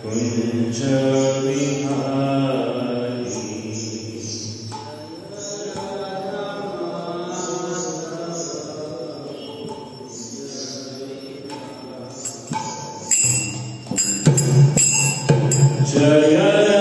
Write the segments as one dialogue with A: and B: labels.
A: कुंज विहारी जय कुंज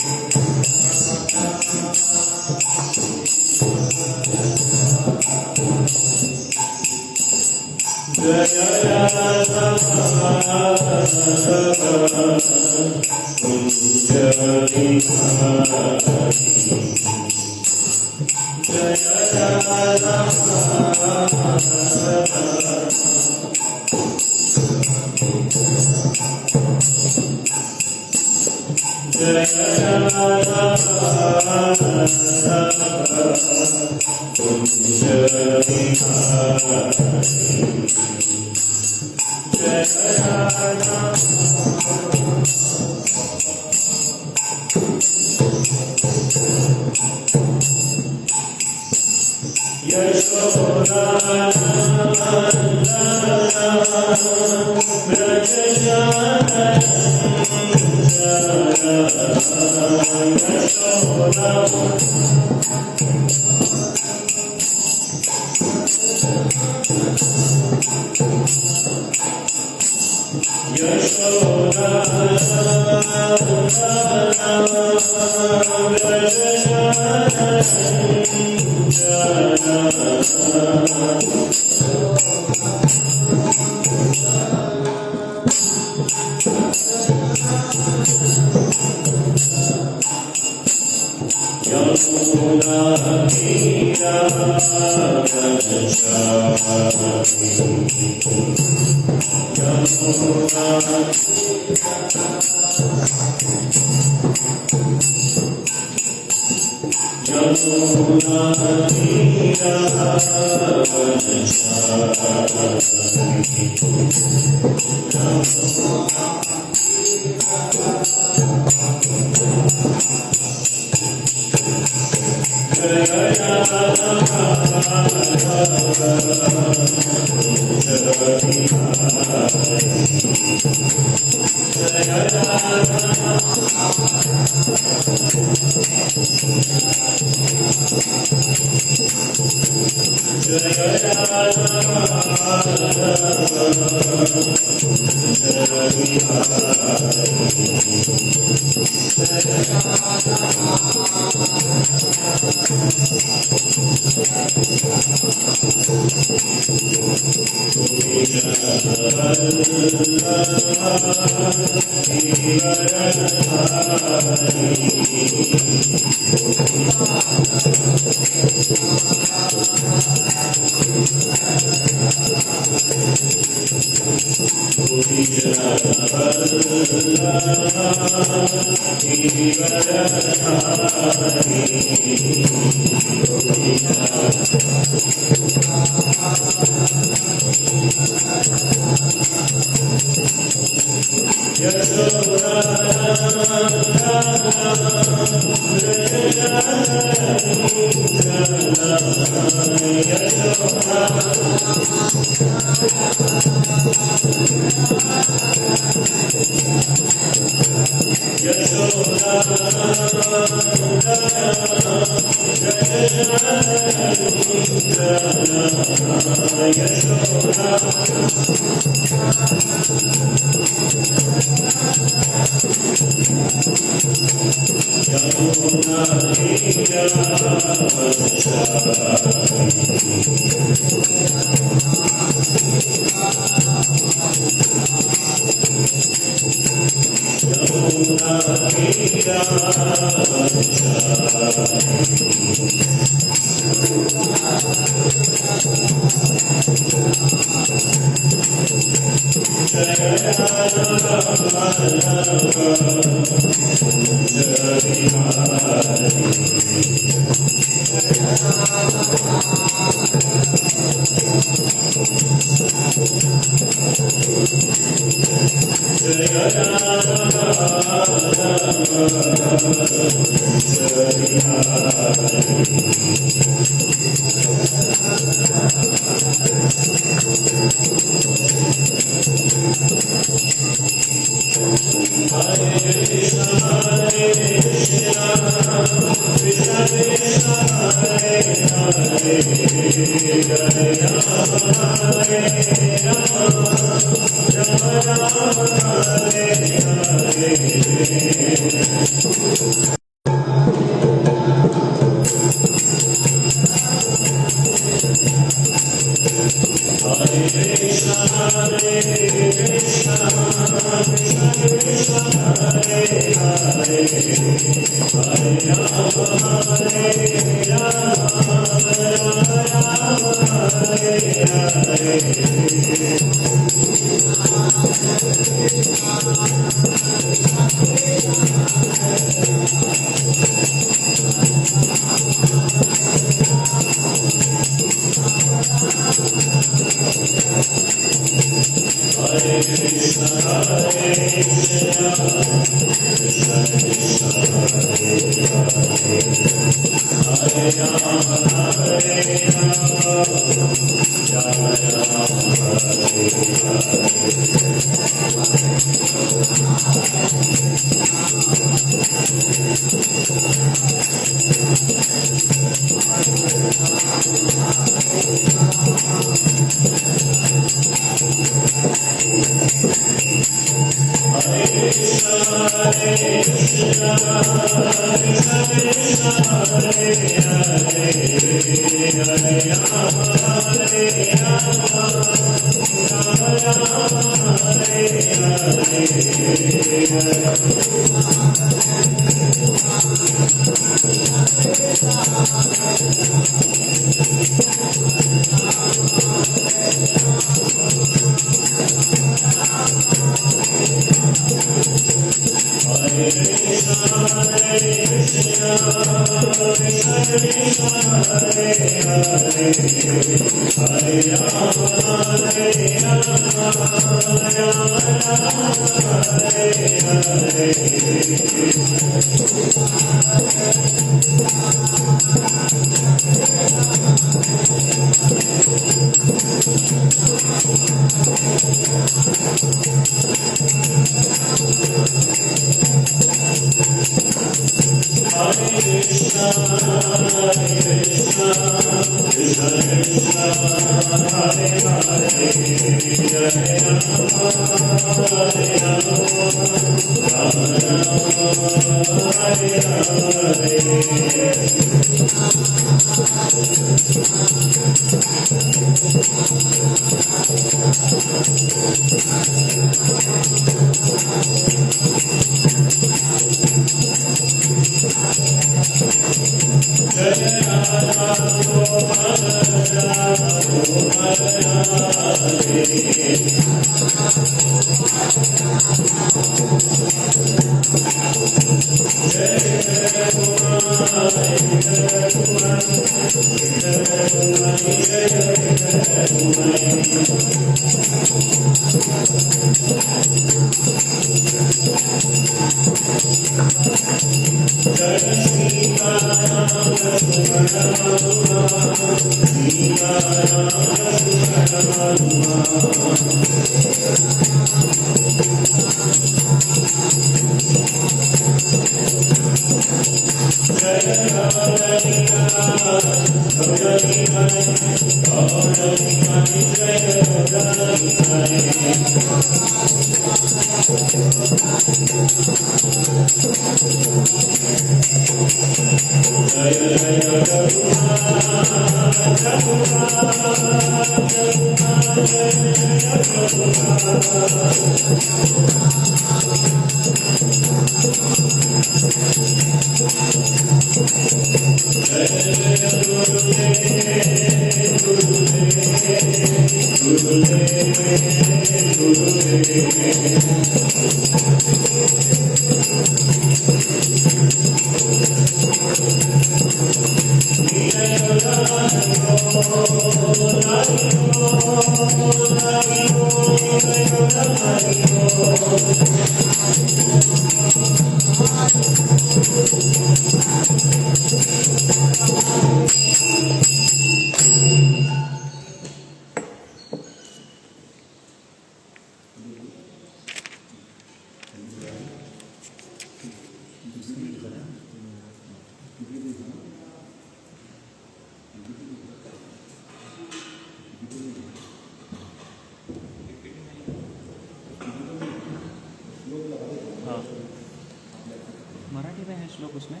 A: मराठी में है श्लोक उसमें,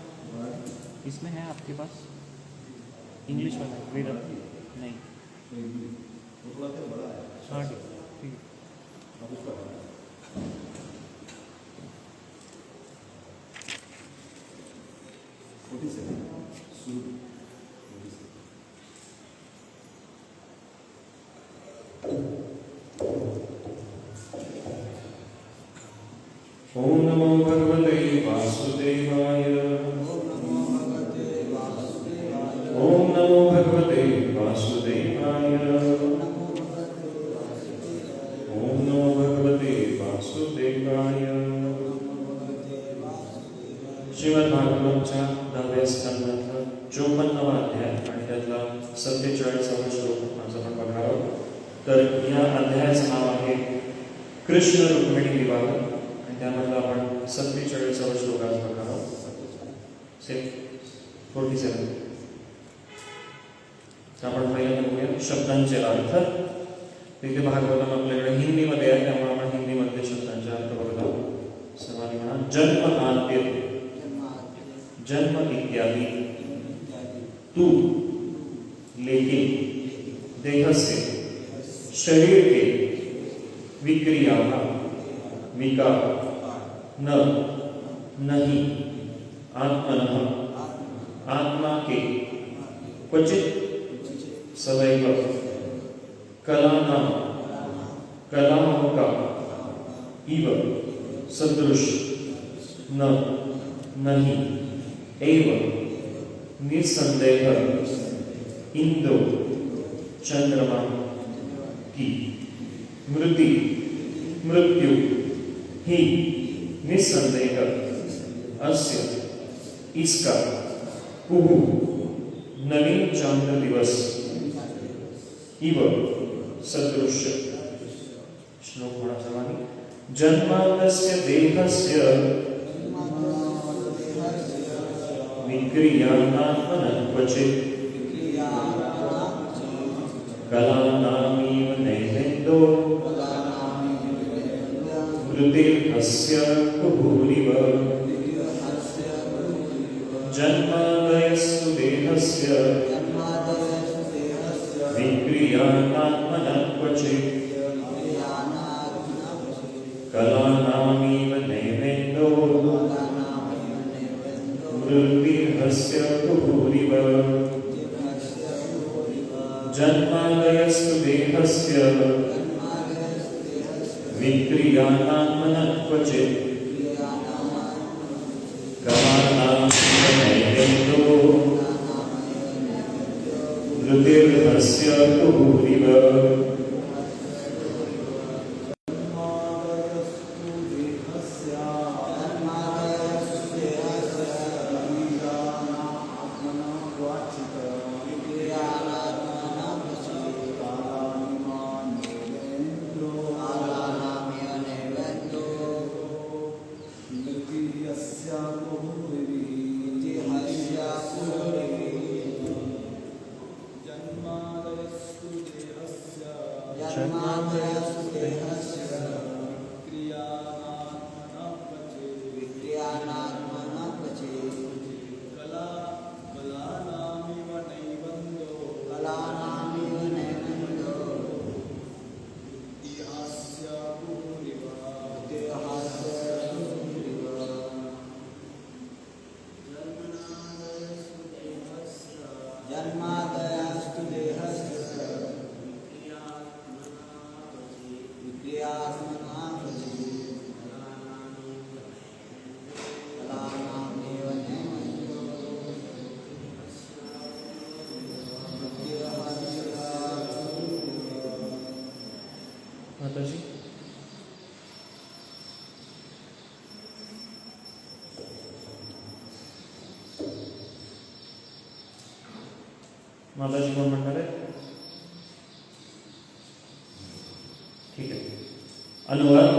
A: इसमें है आपके पास इंग्लिश वाला वेद नहीं? हाँ ठीक है।
B: ओम नमो भगवते वासुदेवाय। ओम नमो भगवते वासुदेवाय। ओम नमो भगवते वासुदेवाय। श्रीमद भागवतच्या 10व्या स्कंदातला 54वा अध्याय आणि त्यातला 47वा श्लोक आज आपण बघणार आहोत। तर या अध्यायाचं नाव आहे कृष्ण रुक्मिणी विवाह। त्यामधला आपण 47वा श्लोक आज बघणार आहोत। 47 आपण पहिल्यांदा बघूया शब्दांचे अर्थ। तिथे भागवतम आपल्याकडे हिंदीमध्ये आहे, त्यामुळे आपण हिंदीमधले शब्दांचे अर्थ बघत आहोत। सर्वांनी म्हणा जन्म आद्य, जन्म इत्यादि, तू, लेकिन, देह से, शरीर के, विक्रिया, विकार, न, नहीं, आत्मनः, आत्मा के, क्वचित, सदैव, कलानां, कलाओं का, इव, सदृश, न, नहीं, एव, निसंदेह, इंद्र, चंद्रमा की, मृति, मृत्यु, ही, निसंदेह, अस्य, इसका, कुहु, नवीन चंद्र दिवस, इव, सदृश। श्लोक म्हणा सर्वांनी। जन्मादस्य देहस्य विक्रियानात्मनः क्वचित् कलानामिव नैवेद्यो मृतिर्हस्य कुहूरिव। जन्मादयस्तु देहस्य विक्रियानात्मनः क्वचित् कलानामिव नैवेद्यो मृतिर्हस्य कुहूरिव। जन्मादयस्तु देहस्य विक्रियानात्मनः क्वचित् कलानामिव नैवेद्यो मृतिर्हस्य कुहूरिव। माताजी कोण म्हणणार आहे? ठीक है। अनुवाद।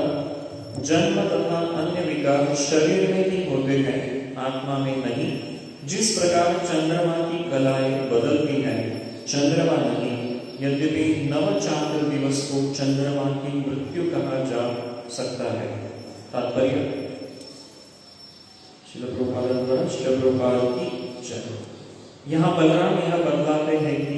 B: जन्म तथा अन्य विकार शरीर में ही होते हैं, आत्मा में नहीं। जिस प्रकार चंद्रमा की कलाएं बदलती हैं, चंद्रमा नहीं। यद्यपि नव चांद्र दिवस को चंद्रमा की मृत्यु कहा जा सकता है। तात्पर्य श्रील प्रभुपाद की जय। यहाँ बलराम यह बतलाते हैं कि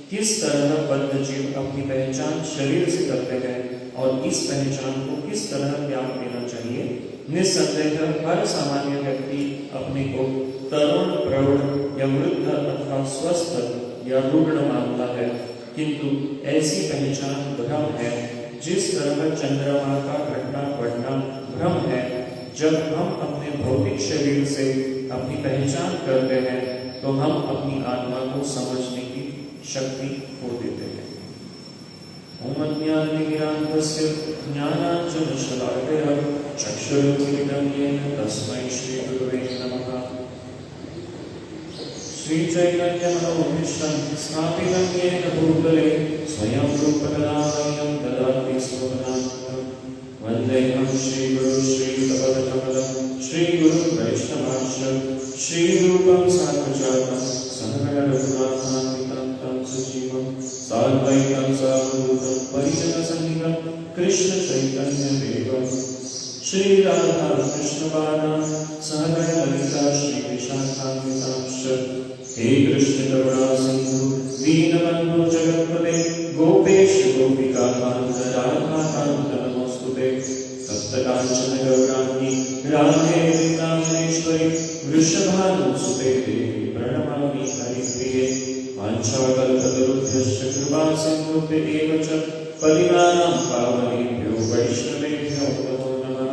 B: किस तरह बद्ध जीव अपनी पहचान शरीर से करते हैं और इस पहचान को किस तरह त्याग देना चाहिए। निस्संदेह हर सामान्य व्यक्ति अपने को तरुण, प्रौढ़ या वृद्ध अथवा स्वस्थ या रुग्ण मानता है, किंतु ऐसी पहचान भ्रम है। जिस तरह चंद्रमा का घटना बढ़ना भ्रम है, जब हम अपने भौतिक शरीर से अपनी पहचान करते हैं तो हम अपनी आत्मा को समझने की शक्ति खो देते हैं। ओम अज्ञानतिमिरान्धस्य ज्ञानाञ्जनशलाकया चक्षुरुन्मीलितं येन तस्मै श्रीगुरवे नमः। श्रीचैतन्यमनोभीष्टं स्थापितं येन भूतले स्वयं रूपकदा मह्यं ददाति स्वपदान्तं। वन्देऽहं श्रीगुरुं श्रीयुतपदकमलं श्रीगुरुं वैष्णवांश श्रीरूपं साग्रजातं सहगण रघुनाथान्वितं तं सजीवं साद्वैतं सावधूतं परिजनसहितं कृष्ण चैतन्यदेवं श्रीराधा कृष्णपादां सहगण ललिता श्रीविशाखान्वितांश्च। हे कृष्ण करुणा सिन्धु दीनबन्धो जगत्पते गोपेश गोपिकाकान्त राधाकान्त नमोस्तुते। तप्तकाञ्चन गौराङ्गी राधे वृन्दावनेश्वरी वृषभानुसुते देवी प्रणमामि हरिप्रिये। वाञ्छाकल्पतरुभ्यश्च कृपा सिन्धुभ्य च पतितानां पावनेभ्यो वैष्णवेभ्यो नमो नमः।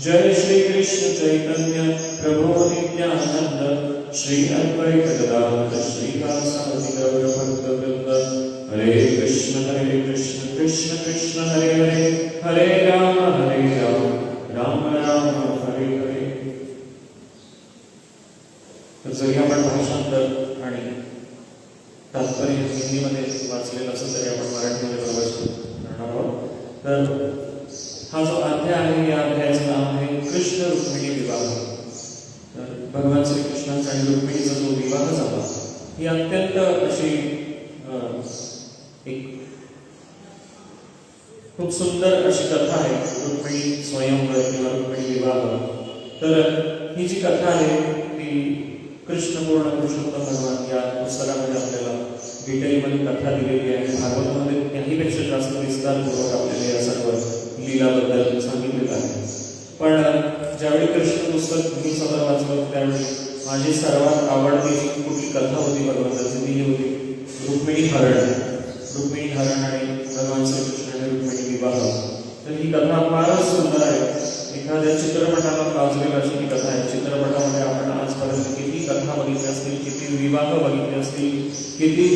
B: जय श्री कृष्ण चैतन्य प्रभु नित्यानंद श्री अद्वैत गदाधर श्रीवासादि गौर भक्तवृंद। हरे कृष्ण कृष्ण कृष्ण हरे हरे, हरे राम राम राम हरे हरे। तर जरी आपण भाषांतर आणि तात्पर्य हिंदीमध्ये वाचलेलं असेल तरी आपण मराठीमध्ये प्रवेश करणार आहोत। तर हा जो अध्याय आहे या अध्यायाचं नाव आहे कृष्ण रुक्मिणी विवाह। तर भगवान श्रीकृष्णांचा आणि रुक्मिणीचा जो विवाह झाला ही अत्यंत अशी एक खूप सुंदर अशी कथा आहे, रुक्मिणी स्वयंवर किंवा रुक्मिणी विवाह। तर ही जी कथा आहे ती कृष्ण पूर्ण पुरुषोत्तम भगवान या पुस्तकामध्ये आपल्याला डिटेलमध्ये कथा दिलेली आहे। भागवतामध्ये त्याहीपेक्षा जास्त विस्तारपूर्वक आपल्याला या सर्व लीलाबद्दल सांगितलेलं आहे। पण ज्यावेळी कृष्ण पुस्तक मी स्वतः वाचलं त्यावेळी माझी सर्वात आवडती कुठली कथा होती भगवंताची ती होती रुक्मिणी हरण आणि भगवान श्रीकृष्ण आणि रुक्मिणी विवाह। तर ही कथा फारच सुंदर आहे, एखाद्या चित्रपटाला पाजलेली अशी ही कथा आहे। चित्रपटामध्ये आपण आजपर्यंत किती कथा बघितल्या असतील, किती विवाह बघितले असतील, किती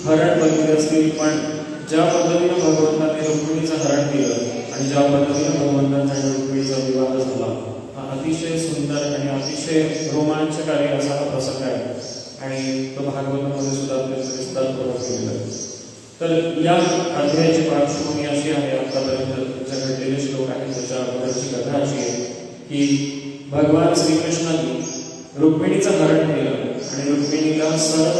B: हरण बघितले असतील, पण ज्या पद्धतीने भगवंताने रुक्मिणीचं हरण केलं आणि ज्या पद्धतीने भगवंतांचा आणि रुक्मिणीचा विवाह झाला हा अतिशय सुंदर आणि अतिशय रोमांचकारी असा हा प्रसंग आहे आणि तो भागवतामध्ये सुद्धा अत्यंत विस्तारपूर्वक केलेला आहे। तर या अध्यायाची पार्श्वभूमी अशी आहे, आतापर्यंत ज्या घडलेले श्लोक आहेत त्याच्या अगोदरची कथा अशी आहे की भगवान श्रीकृष्णांनी रुक्मिणीचं हरण केलं आणि रुक्मिणीला सर्व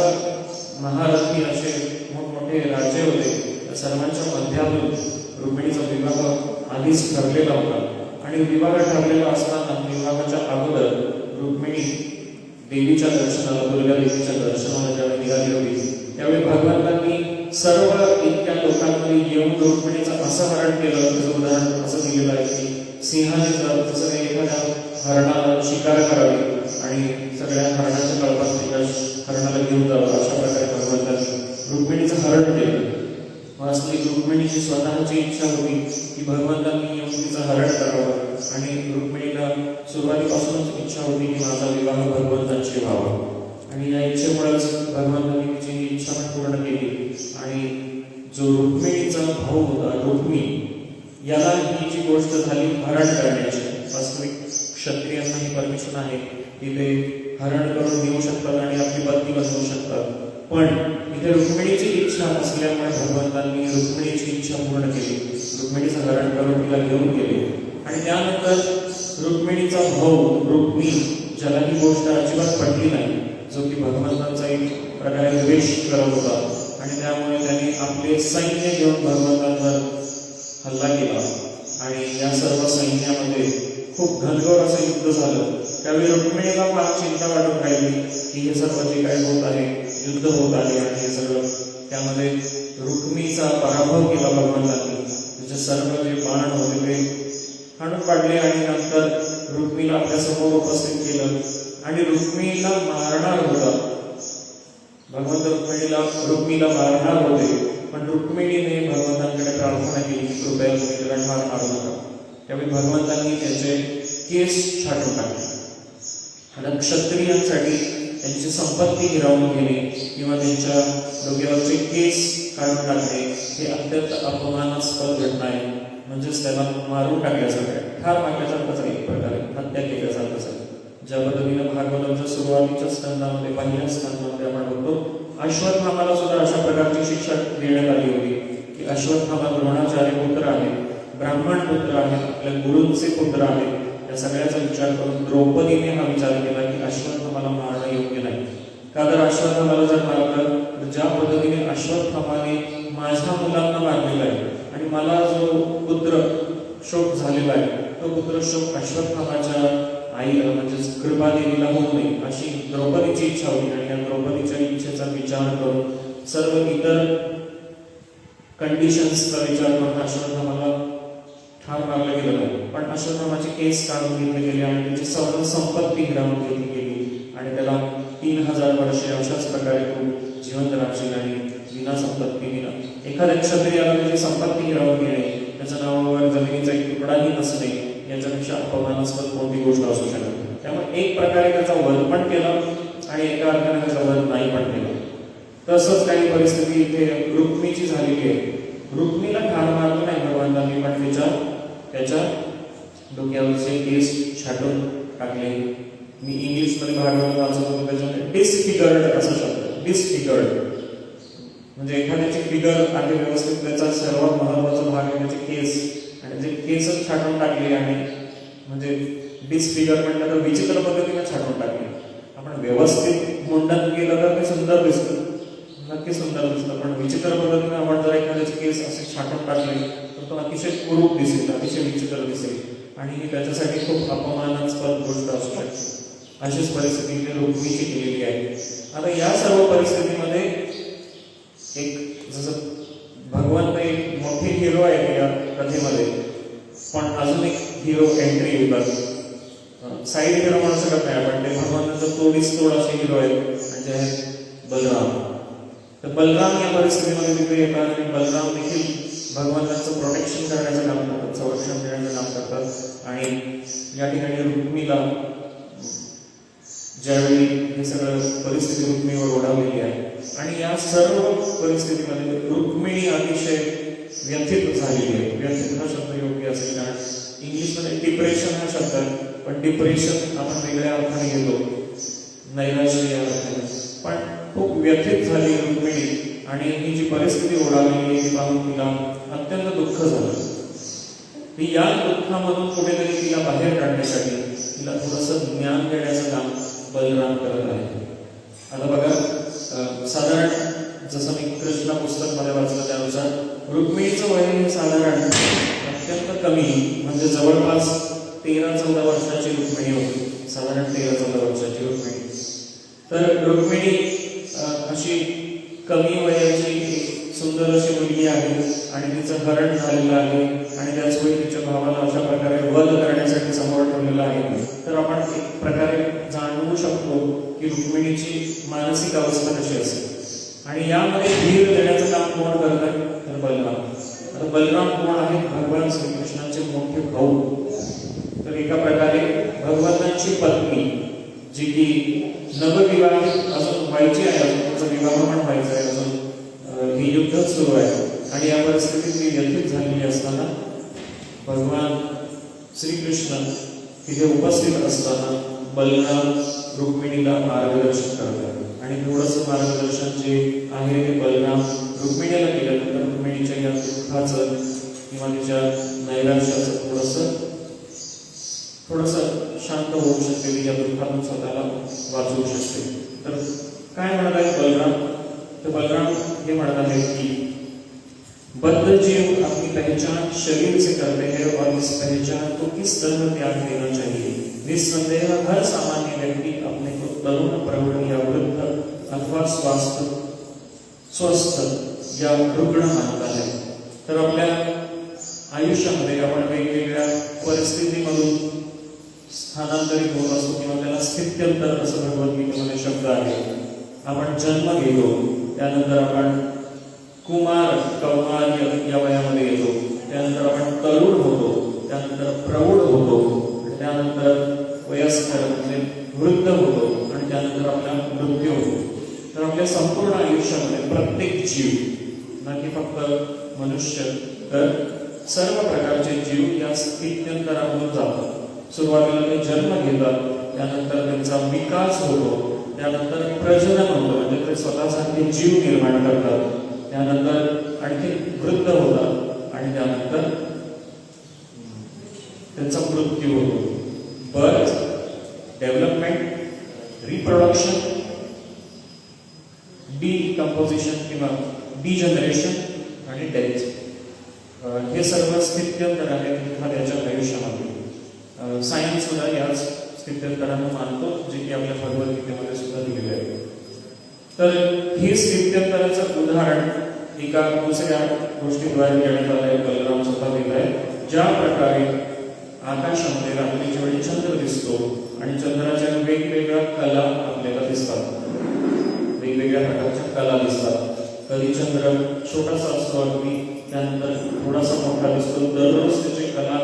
B: महारथी असे मोठमोठे राज्य होते, त्या सर्वांच्या मध्यातून रुक्मिणीचा विवाह आधीच ठरलेला होता आणि विवाह ठरलेला असताना विवाहाच्या अगोदर रुक्मिणी देवीच्या दर्शनाला, दुर्गा देवीच्या दर्शनाला ज्यावेळी निघाली होती त्यावेळी भगवंतांनी सर्व इतक्या लोकांमध्ये येऊन रुक्मिणीचं असं हरण केलं, त्याचं उदाहरण असं दिलेलं आहे की सिंहाने जसं एखाद्या हरणाला शिकार करावी आणि सगळ्या हरणाच्या कळपात एका हरणाला घेऊन जावं अशा प्रकारे भगवंतांनी रुक्मिणीचं हरण केलं। वास्तविक रुक्मिणीची स्वतःची इच्छा होती की भगवंतांनी येऊन तिचं हरण करावं आणि रुक्मिणीला सुरुवातीपासूनच इच्छा होती की माझा विवाह भगवंतांशी व्हावा आणि या इच्छेमुळेच भगवंतांनी तिची ही इच्छा पण पूर्ण केली आणि जो रुक्मिणीचा भाऊ होता रुक्मी याला ही जी गोष्ट झाली हरण करण्याची, वास्तविक क्षत्रियांना ही परमिशन आहे की ते हरण करून घेऊ शकतात आणि आपली पत्नी बनवू शकतात, पण इथे रुक्मिणीची इच्छा असल्यामुळे भगवंतांनी रुक्मिणीची इच्छा पूर्ण केली. रुक्मिणीचं हरण करून तिला घेऊन गेले आणि त्यानंतर रुक्मिणीचा भाऊ रुक्मी, ज्याला ही गोष्ट अजिबात पटली नाही, जो की भगवंतांचा एक प्रकारे द्वेष करत होता आणि त्यामुळे त्यांनी आपले सैन्य घेऊन भगवंतांवर हल्ला केला आणि या सर्व सैन्यामध्ये खूप घनघोर असं युद्ध झालं. त्यावेळी रुक्मिणीला फार चिंता वाटत राहिली की हे सर्व जे काही होत आहे, युद्ध होत आहे आणि हे सगळं, त्यामध्ये रुक्मीचा पराभव केला भगवंतांनी. त्याचे सर्व जे बाण होते ते हाणून पाडले आणि नंतर रुक्मीला आपल्या समोर उपस्थित केलं आणि रुक्मीला मारणार होता. भगवंत रुक्मीला मारणार होते, पण रुक्मिणीने भगवंतांकडे प्रार्थना केली की कृपया तुम्ही त्याला ठार मारू नका. त्यावेळी भगवंतांनी त्याचे केस छाटून टाकले. आता क्षत्रियांसाठी त्यांची संपत्ती हिरावून घेणे किंवा त्यांच्या डोक्यावरचे केस काढून टाकणे हे अत्यंत अपमानास्पद घटना आहे. म्हणजेच त्याला मारून टाकल्यासारखं आहे, ठार मारल्यासारखंच आहे, एक प्रकारे हत्या केल्यासारखंच आहे. ज्या पद्धतीने भागवतांच्या सुरुवातीच्या स्कंदामध्ये, पहिल्या स्कंदामध्ये आपण बघतो, अश्वत्थामाला सुद्धा अशा प्रकारची शिक्षा देण्यात आली होती की अश्वत्थामा द्रोणाचार्य पुत्र आहे, ब्राह्मण पुत्र आहे, आपल्या गुरूंचे पुत्र आहेत. या सगळ्याचा विचार करून द्रौपदीने हा विचार केला की अश्वत्थामाला मारणं योग्य नाही. का तर अश्वत्थामाला जर मारलं तर ज्या पद्धतीने अश्वत्थामाने माझ्या मुलांना मारलेला आहे आणि मला जो पुत्र शोक झालेला आहे, तो पुत्र शोक अश्वत्थामाच्या आईला म्हणजेच कृपादेवीला होऊ नये अशी द्रौपदीची इच्छा होती. आणि या द्रौपदीच्या इच्छेचा विचार करून सर्व इतर कंडिशन्सचा विचार करून अश्वत्थामाला ठार मारलं गेलं नाही. पण अश्वत्थामाचे केस काढून घेतले गेले आणि त्याची सर्व संपत्ती हिरावून घेतली गेली आणि त्याला 3000 वर्षे अशाच प्रकारे तो जिवंत राहशील आणि विना संपत्ती विना एखाद्या क्षत्रियाला त्याची संपत्ती हिरावून घेणे, त्याच्या नावावर जमिनीचा एक तुकडाही नसणे, याच्यापेक्षा अपमानास्पद कोणती गोष्ट असू शकत नाही. त्यामुळे एक प्रकारे त्याचा वध पण केला आणि एका अर्थाने त्याचा वध नाही पण केला. तसंच काही परिस्थिती इथे रुक्मीची झालेली आहे. रुक्मीला ठार मारलं नाही भगवंतांनी, पण त्याच्या डोक्यावरचे केस छाटून टाकले. मी इंग्लिशमध्ये भागवत वाचत होतो, त्याच्यामध्ये डिसफिगर्ड असा शब्द, डिसफिगर्ड म्हणजे एखाद्याची फिगर आहे व्यवस्थित, त्याचा सर्वात महत्वाचा भाग आहे त्याचे केस, आणि जे केसच छाटून टाकले आणि म्हणजे डिसफिगर म्हटलं तर विचित्र पद्धतीने छाटून टाकले. आपण व्यवस्थित मुंडन केलं तर ते सुंदर दिसतं, नक्की सुंदर दिसतं, पण विचित्र पद्धतीने आपण जर एखाद्याचे केस असे छाटून टाकले तर तो अतिशय कुरूप दिसेल, अतिशय विचित्र दिसेल आणि त्याच्यासाठी खूप अपमानास्पद गोष्ट असू शकते. अशीच परिस्थिती इथे रुक्मीची केलेली आहे. आता या सर्व परिस्थितीमध्ये एक जसं भगवंत एक मोठे हिरो आहेत या कथेमध्ये, पण अजून एक हिरो एंट्री होतात. साईड हिरो म्हणू शकत नाही आपण, ते भगवंताचं तोडीस तोड असे हिरो आहेत म्हणजे आहेत बलराम. तर बलराम या परिस्थितीमध्ये तिथे येतात आणि बलराम देखील भगवंतांचं प्रोटेक्शन करण्याचं काम करतात, संरक्षण देण्याचं काम करतात. आणि या ठिकाणी रुक्मीला ज्यावेळी हे सगळं परिस्थिती रुक्मीवर ओढावलेली आहे आणि या सर्व परिस्थितीमध्ये रुक्मिणी अतिशय व्यथित झालेली आहे. व्यथित हा शब्द योग्य असेल, कारण इंग्लिशमध्ये डिप्रेशन हा शब्द आहे, पण डिप्रेशन आपण वेगळ्या अर्थाने घेतो, नैराश्य या अर्थाने. पण खूप व्यथित झाली रुक्मिणी आणि ही जी परिस्थिती ओढावलेली आहे ती पाहून तिला अत्यंत दुःख झालं. ती या दुःखामधून कुठेतरी तिला बाहेर काढण्यासाठी तिला थोडंसं ज्ञान देण्याचं काम बलराम करत आहे. आता बघा, साधारण जसं मी कृष्ण पुस्तकमध्ये वाचलं त्यानुसार रुक्मिणीचं वय हे साधारण अत्यंत कमी, म्हणजे जवळपास 13-14 वर्षाची रुक्मिणी होती, साधारण 13-14 वर्षाची रुक्मिणी. तर रुक्मिणी अशी कमी वयाची सुंदर अशी मुलगी आहे आणि तिचं हरण झालेलं आहे आणि त्याच वेळी तिच्या भावाला अशा प्रकारे वध करण्यासाठी समोर ठेवलेलं आहे. तर आपण एक प्रकारे जाणवू शकतो की रुक्मिणीची मानसिक अवस्था कशी असेल. आणि यामध्ये धीर देण्याचं काम कोण करत आहे तर बलराम. आता बलराम कोण आहे? भगवान श्रीकृष्णाचे मोठे भाऊ. तर एका प्रकारे भगवंतांची पत्नी, जी की नवविवाहित अजून व्हायची आहे, अजून तिचा विवाह पण व्हायचा आहे, अजून ही युद्ध सुरू आहे आणि या परिस्थितीत ती व्यथित झालेली असताना भगवान श्रीकृष्ण तिथे उपस्थित असताना बलराम रुक्मिणीला मार्गदर्शन करतात आणि थोडंसं मार्गदर्शन जे आहे ते बलराम रुक्मिणीला केलं तर रुक्मिणीच्या या दुःखाचं किंवा तिच्या नैराश्याचं थोडंसं शांत होऊ शकते, या दुःखातून स्वतःला वाचवू शकते. तर काय म्हणत आहे बलराम? तर बलराम हे म्हणत आहे की बद्ध जीव अपनी पहचान शरीर से करते हैं और इस पहचान को किस तरह त्याग देना चाहिए. निस्संदेह हर सामान्य व्यक्ति अपने को तरुण, प्रौढ़ या वृद्ध अथवा स्वस्थ या रुग्ण मानता है. तर आपल्या आयुष्यामध्ये आपण वेगवेगळ्या परिस्थितीमधून स्थानांतरित होत असतो किंवा त्याला स्थित्यंतर असं भगवद्गीतेमध्ये शब्द आहे. आपण जन्म घेतो, त्यानंतर आपण कुमार कौमार या वयामध्ये येतो, त्यानंतर आपण तरुण होतो, त्यानंतर प्रौढ होतो, त्यानंतर वयस्कर म्हणजे वृद्ध होतो आणि त्यानंतर आपला मृत्यू होतो. तर आपल्या संपूर्ण आयुष्यामध्ये प्रत्येक जीव, ना की फक्त मनुष्य, तर सर्व प्रकारचे जीव या स्थित्यंतरामधून जातात. सुरुवातीला ते जन्म घेतात, त्यानंतर त्यांचा विकास होतो, त्यानंतर प्रजनन होतं म्हणजे ते स्वतःसाठी जीव निर्माण करतात, त्यानंतर आणखी वृद्ध होतात आणि त्यानंतर त्यांचा मृत्यू होतो. बर्थ, डेव्हलपमेंट, रिप्रोडक्शन, डिकम्पोजिशन किंवा डिजनरेशन आणि डेथ, हे सर्व स्थित्यंतर आहेत एखाद्याच्या आयुष्यामध्ये. सायन्स सुद्धा याच स्थित्यंतरांना मानतो, जे की आपल्या भगवद्गीतेमध्ये सुद्धा दिलेले आहे. तर हे स्थित्यंतराचं उदाहरण एका दुसऱ्या गोष्टीद्वारे देण्यात आलं आहे. बलराम स्वतः देत आहे. ज्या प्रकारे आकाशामध्ये रात्रीच्या वेळी चंद्र दिसतो आणि चंद्राच्या वेगवेगळ्या कला आपल्याला दिसतात, वेगवेगळ्या प्रकारच्या कला दिसतात. कधी चंद्र छोटासा असतो अगदी, त्यानंतर थोडासा मोठा दिसतो. दररोज त्याची कला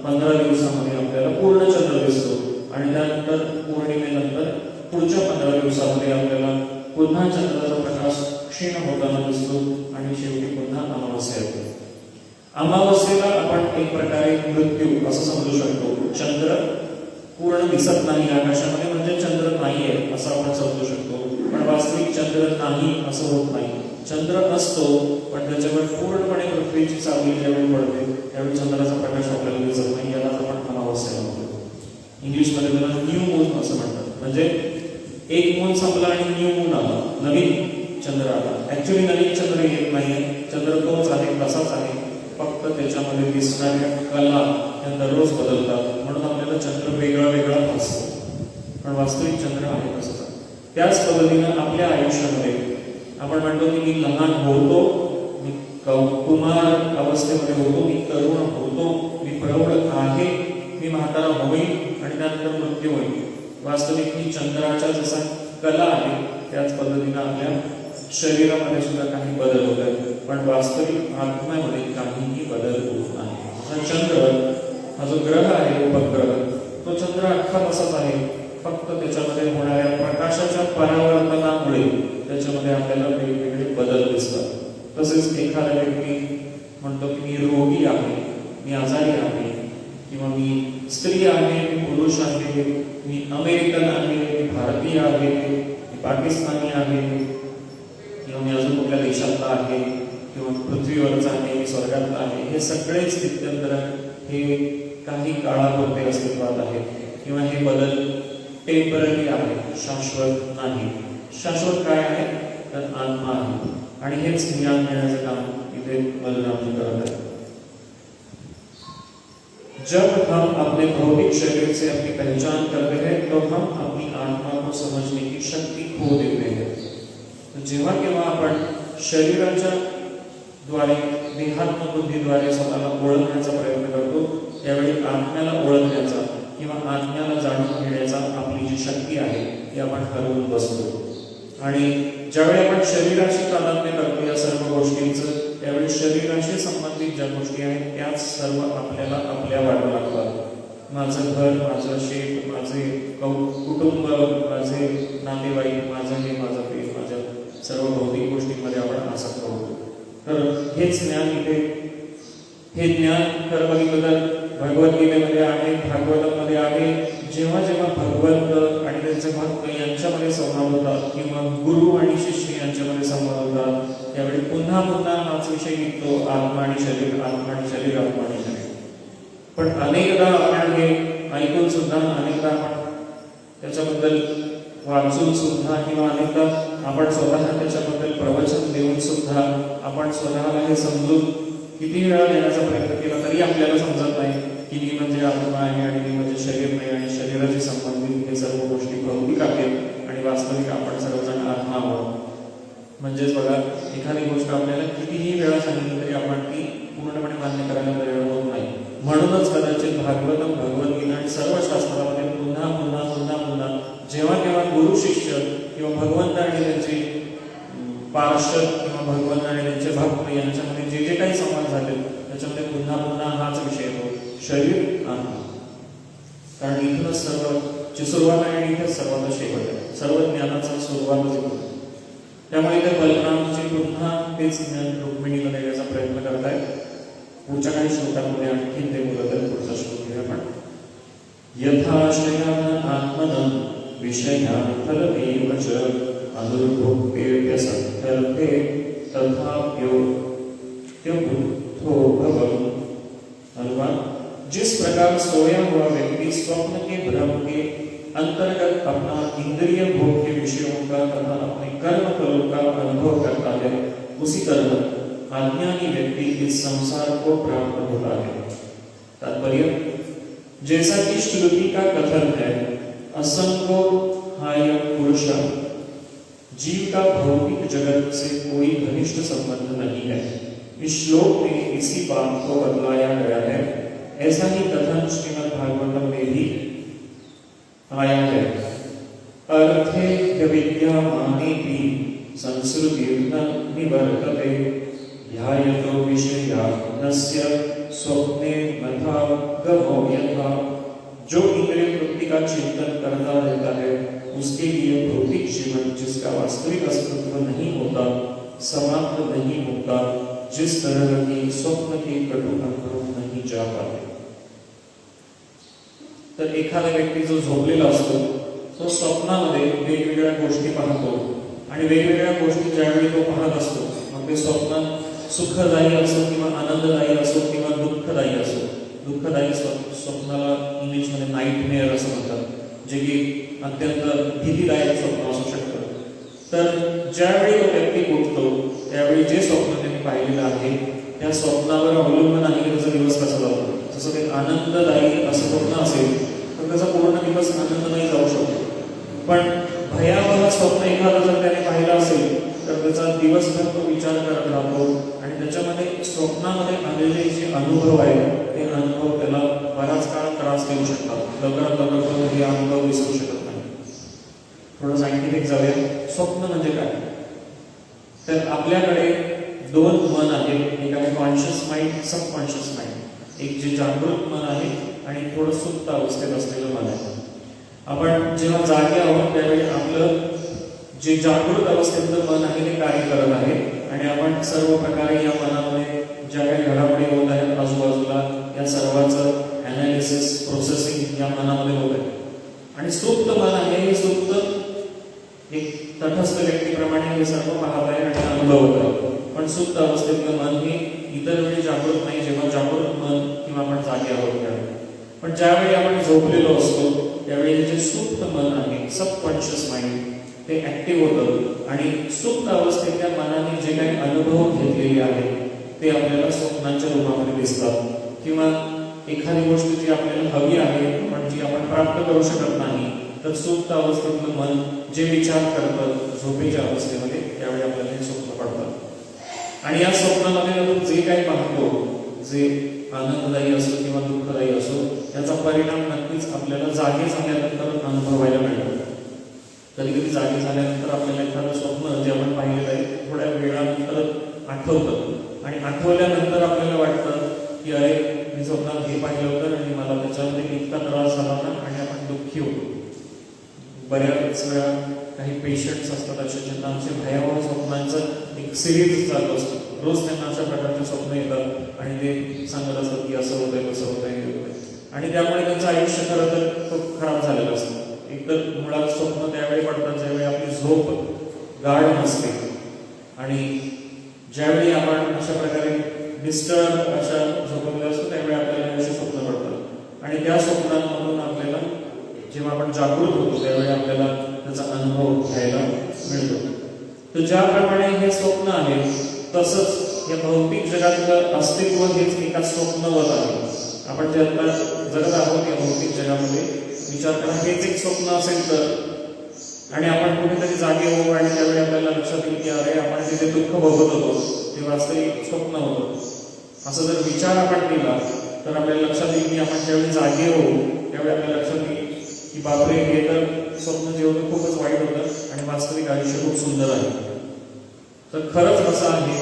B: 15 दिवसामध्ये आपल्याला पूर्ण चंद्र दिसतो आणि त्यानंतर पौर्णिमेनंतर पुढच्या 15 दिवसामध्ये आपल्याला पुन्हा चंद्राचा प्रकाश क्षीण होताना दिसतो आणि शेवटी पुन्हा अमावस्या येते. अमावस्येला आपण एक प्रकारे मृत्यू असं समजू शकतो. चंद्र पूर्ण दिसत नाही आकाशामध्ये म्हणजे चंद्र नाहीये असं आपण समजू शकतो, पण वास्तविक चंद्र नाही असं होत नाही. चंद्र असतो पण त्याच्यावर पूर्णपणे पृथ्वीची सावली ज्यावेळी पडते त्यावेळी चंद्राचा प्रकाश आपल्याला दिसत नाही. यालाच आपण अमावस्या म्हणतो. इंग्लिशमध्ये त्याला न्यू मून असं म्हणतात. म्हणजे एक मून संपला आणि न्यू मून आला, नवीन चंद्र आला. ऍक्च्युअली नवीन चंद्र येत नाही, चंद्र तोच आहे, तसाच आहे, फक्त त्याच्यामध्ये दिसणाऱ्या कला या दररोज बदलतात म्हणून आपल्याला चंद्र वेगळा वेगळा भासतो, पण वास्तविक चंद्र आहे तसंच. त्याच पद्धतीनं आपल्या आयुष्यामध्ये आपण म्हणतो की मी लहान होतो, मी कुमार अवस्थेमध्ये होतो, मी तरुण होतो, मी प्रौढ आहे, मी म्हातारा होईल आणि त्यानंतर मृत्यू होईल. वास्तविक ही चंद्राच्या जसा कला आहे त्याच पद्धतीनं आपल्या शरीरामध्ये सुद्धा काही बदल होत आहेत, पण वास्तविक आत्म्यामध्ये काहीही बदल होत नाही. हा चंद्र हा जो ग्रह आहे उपग्रह, तो चंद्र अख्खा तसाच आहे, फक्त त्याच्यामध्ये होणाऱ्या प्रकाशाच्या परावर्तनामुळे त्याच्यामध्ये आपल्याला वेगवेगळे बदल दिसतात. तसेच एखादा व्यक्ती म्हणतो की मी रोगी आहे, मी आजारी आहे, किंवा मी स्त्री आहे, मी पुरुष आहे, मी अमेरिकन आहे, मी भारतीय आहे, मी पाकिस्तानी आहे, किंवा मी अजून कुठल्या देशातला आहे, किंवा पृथ्वीवरचा आहे, मी स्वर्गातला आहे. हे सगळेच स्थित्यंतर हे काही काळापुरते अस्तित्वात आहेत किंवा हे बदल टेम्पररी आहे, शाश्वत नाही. शाश्वत काय आहे तर आत्मा आहे आणि हेच ज्ञान देण्याचं काम इथे बलरामजी करत आहेत. जब हम अपने भौतिक शरीर से अपनी पहचान करते हैं तो हम अपनी आत्मा को समझने की शक्ति खो देते हैं. जेव्हा केव्हा आपण शरीराच्या द्वारे देहात्म बुद्धीद्वारे स्वतःला ओळखण्याचा प्रयत्न करतो त्यावेळी आत्म्याला ओळखण्याचा किंवा आत्म्याला जाणून घेण्याचा आपली जी शक्ती आहे ती आपण हरवून बसतो. आणि ज्यावेळी आपण शरीराशी तादात्म्य करतो या सर्व गोष्टींचं, त्यावेळी शरीराशी संबंधित ज्या गोष्टी आहेत त्याच सर्व आपल्याला आपल्या वाटू लागतात. माझं घर, माझं शेत, माझे कुटुंब, माझे नातेवाईक, माझं हे, माझं ते, माझ्या सर्व भौतिक गोष्टींमध्ये आपण आसक्त होतो. तर हेच ज्ञान इथे, हे ज्ञान खरं बघितलं तर भगवद्गीतेमध्ये आहे, भागवतामध्ये आहे, जेव्हा जेव्हा भगवंत आणि त्यांचे भक्त यांच्यामध्ये संवाद होतात किंवा गुरु आणि शिष्य यांच्यामध्ये संवाद होतात त्यावेळी पुन्हा पुन्हा हाच विषय निघतो, आत्मा आणि शरीर, आत्मा आणि शरीर, आत्मा आणि शरीर. पण अनेकदा आपण हे ऐकून सुद्धा, अनेकदा आपण त्याच्याबद्दल वाचून सुद्धा किंवा अनेकदा आपण स्वतः त्याच्याबद्दल प्रवचन देऊन सुद्धा आपण स्वतःला हे समजून किती वेळा देण्याचा प्रयत्न केला तरी आपल्याला समजत नाही की मी म्हणजे आत्मा आहे आणि मी म्हणजे शरीर नाही आणि शरीराशी संबंधित हे सर्व गोष्टी भौतिक आहेत आणि वास्तविक आपण सर्वजण आत्मा आहोत. म्हणजेच बघा, एखादी गोष्ट आपल्याला कितीही वेळा सांगितली तरी आपण ती पूर्णपणे मान्य करायला तयार होत नाही. म्हणूनच कदाचित भागवतम, भगवद्गीता आणि सर्व शास्त्रामध्ये पुन्हा पुन्हा पुन्हा पुन्हा जेव्हा केव्हा गुरु शिष्य किंवा भगवंत आणि त्यांचे पार्षद किंवा भगवंत आणि त्यांचे भक्त यांच्यामध्ये जे जे काही संवाद झाले त्याच्यामध्ये पुन्हा पुन्हा हाच विषय येतो, शरीर, आत्मा. कारण इथूनच सर्वची सुरुवात आहे आणि इथेच सर्वांचा शेवट आहे. सर्व ज्ञानाचा सुरुवातच येतो. त्यामुळे इथे बलरामजी पुन्हा तेच ज्ञान रुक्मिणीला देण्याचा प्रयत्न करतायत. पुढच्या काही श्लोकांमध्ये आणखी ते बोलत आहेत. पुढचा श्लोक घेऊया आपण. यथाश्रयान आत्मनं विषयान फलमेव च अनुर्भोक्ते सत्यर्थे तथाप्योक्तो भवम्. अनुवाद: जिस प्रकार सोया हुआ व्यक्ति स्वप्न के भ्रम के अंतर्गत अपना इंद्रिय भोग के विषयों का तथा अपने कर्म फलों का अनुभव करता है, उसी तरह अज्ञानी व्यक्ति इस संसार को प्राप्त होता है. तात्पर्य: जैसा कि श्रुति का कथन है, असंगो हाय पुरुष, जीव का भौतिक जगत से कोई घनिष्ठ संबंध नहीं है. इस श्लोक में इसी बात को बतलाया गया है. ऐसा ही कथन श्रीमद् भागवतम में भी आया है. अर्थे विद्यमानेपि संसृतिर्न निवर्तते, ध्यायतो विषयानस्य स्वप्ने मथा गमो यथा. जो इंद्रिय वृत्ति का चिंतन करता रहता है उसके लिए भौतिक जीवन, जिसका वास्तविक अस्तित्व नहीं होता, समाप्त नहीं होता, जिस तरह की स्वप्न के कटु अनुभव नहीं जा पाते. तर एखादा व्यक्ती जो झोपलेला असतो तो स्वप्नामध्ये वेगवेगळ्या गोष्टी पाहतो आणि वेगवेगळ्या गोष्टी ज्यावेळी तो पाहत असतो, मग ते स्वप्न सुखदायी असो किंवा आनंददायी असो किंवा दुःखदायी असो. दुःखदायी स्वप्नाला इंग्लिशमध्ये नाईटमेअर असं म्हणतात, जे की अत्यंत भीतीदायक स्वप्न असू शकतं. तर ज्यावेळी तो व्यक्ती उठतो त्यावेळी जे स्वप्न त्यांनी पाहिलेलं आहे त्या स्वप्नावर अवलंबून आहे की त्याचा दिवस कसा जातो. जसं ते आनंददायी असं स्वप्न असेल तर त्याचा पूर्ण दिवस आनंददायी जाऊ शकतो. पण भयावह स्वप्न एखादं जर त्याने पाहिलं असेल तर त्याचा दिवसभर तो विचार करत राहतो आणि त्याच्यामध्ये स्वप्नामध्ये आलेले जे अनुभव आहेत ते अनुभव त्याला बराच काळ त्रास देऊ शकतात. लवकरात लवकर तो हे अनुभव विसरू शकत नाही. थोडं सायंटिफिक जाऊया. स्वप्न म्हणजे काय? तर आपल्याकडे दोन मन आहेत. एक आहे कॉन्शियस माइंड, सबकॉन्शियस माइंड. एक जे जागृत मन आहे आणि थोडं सुप्त अवस्थेत असलेलं मन आहे. आपण जेव्हा जागे आहोत त्यावेळी आपलं जे जागृत अवस्थेतलं मन आहे ते कार्य करत आहे आणि आपण सर्व प्रकारे या मनामध्ये ज्या काही घडामोडी होत आहेत आजूबाजूला या सर्वांचं ॲनालिसिस, प्रोसेसिंग या मनामध्ये होत आहे. आणि सुप्त मन आहे, हे सुप्त एक तटस्थ व्यक्तीप्रमाणे हे सर्व पाहत आहे आणि अनुभवत आहे. पण सुप्त अवस्थेतलं मन हे इतर वेळी जागृत नाही, जेव्हा जागृत मन किंवा आपण जागे आहोत त्यावेळी. पण ज्यावेळी आपण झोपलेलो असतो त्यावेळी जे सुप्त मन आहे, सबकॉन्शियस माइंड, ते ऍक्टिव्ह होतं आणि सुप्त अवस्थेतल्या मनाने जे काही अनुभव घेतलेले आहेत ते आपल्याला स्वप्नांच्या रूपामध्ये दिसतात. किंवा एखादी गोष्ट जी आपल्याला हवी आहे पण जी आपण प्राप्त करू शकत नाही, तर सुप्त अवस्थेतलं मन जे विचार करतं झोपेच्या अवस्थेमध्ये त्यावेळी आपल्याला हे स्वप्न पडतात. आणि या स्वप्नामध्ये आपण जे काही पाहतो, जे आनंददायी असो किंवा दुःखदायी असो, त्याचा परिणाम नक्कीच आपल्याला जागे झाल्यानंतर अनुभवायला मिळतो. कधी कधी जागे झाल्यानंतर आपल्याला एखादं स्वप्न जे आपण पाहिलेलं आहे थोड्या वेळानंतर आठवतं आणि आठवल्यानंतर आपल्याला वाटतं की अरे मी स्वप्नात हे पाहिलं होतं आणि मला त्याच्यामध्ये इतका त्रास झाला ना, आणि आपण दुःखी होतो. बऱ्याच वेळा काही पेशंट्स असतात असे ज्यांना आमचे भयावह स्वप्नांचं एक सिरीज चालू असतं. रोज त्यांना अशा प्रकारचे स्वप्न येतात आणि ते सांगत असतात की असं होतंय, कसं होतंय, हे होतंय. आणि त्यामुळे त्यांचं आयुष्य खरं तर खूप खराब झालेलं असतं. एकतर मुळात स्वप्न त्यावेळी पडतात ज्यावेळी आपली झोप गाढ नसते, आणि ज्यावेळी आपण अशा प्रकारे डिस्टर्ब अशा झोपेमध्ये असतो त्यावेळी आपल्याला अशी स्वप्न पडतात, आणि त्या स्वप्नांमधून आपल्याला जेव्हा आपण जागृत होतो त्यावेळी आपल्याला त्याचा अनुभव घ्यायला मिळतो. तर ज्याप्रमाणे हे स्वप्न आहे तसंच या भौतिक जगातलं अस्तित्व हेच एका स्वप्नवत आहे. आपण जे आता जगत आहोत या भौतिक जगामध्ये विचार करा, हेच एक स्वप्न असेल तर, आणि आपण कुठेतरी जागे होऊ आणि त्यावेळी आपल्याला लक्षात येईल की अरे आपण तिथे दुःख भोगत होतो ते वास्तविक स्वप्न होतं, असं जर विचार आपण केला तर आपल्याला लक्षात येईल की आपण ज्यावेळी जागे होऊ त्यावेळी आपल्याला लक्षात येईल की बापरे हे तर स्वप्न जे होतं खूपच वाईट होतं आणि वास्तविक आयुष्य खूप सुंदर आहे. तर खरंच असं आहे,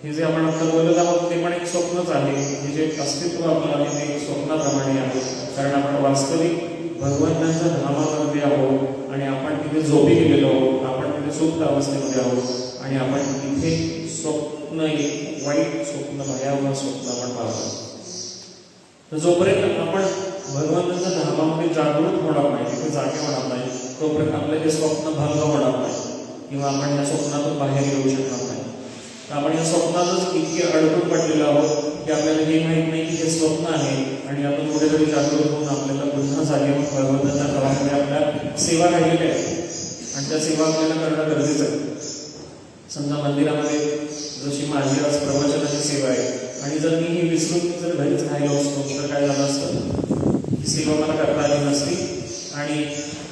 B: हे जे आपण आता बोलत आहोत ते पण एक स्वप्नच आहे. हे जे अस्तित्व आपलं आहे ते एक स्वप्नाप्रमाणे आहे, कारण आपण वास्तविक भगवंतांच्या धामामध्ये आहोत आणि आपण तिथे झोपी गेलेलो आहोत, आपण तिथे सुप्त अवस्थेमध्ये आहोत आणि आपण तिथे स्वप्न, एक वाईट स्वप्न, भयावह स्वप्न आपण पाहतो. तर जोपर्यंत आपण भगवंतांच्या धामामध्ये जागृत होणार नाही, तिथे जागे होणार नाही, तोपर्यंत आपलं हे स्वप्न भंग होणार नाही किंवा आपण या स्वप्नातून बाहेर येऊ शकणार नाही. आपण या स्वप्नातच इतके अडकून पडलेलो आहोत की आपल्याला हे माहित नाही की हे स्वप्न आहे, आणि आपण कुठेतरी जागृत होऊन आपल्याला पुन्हा जागे होऊन भगवंतांच्या धामामध्ये आपल्या सेवा राहिलेल्या आहे आणि त्या सेवा आपल्याला करणं गरजेचं आहे. समजा मंदिरामध्ये जशी माझी आज प्रवचनाची सेवा आहे आणि जर मी ही विसरून जर घरीच राहिलो असतो तर काय झालं असतं, ही सेवा मला करता आली नसती आणि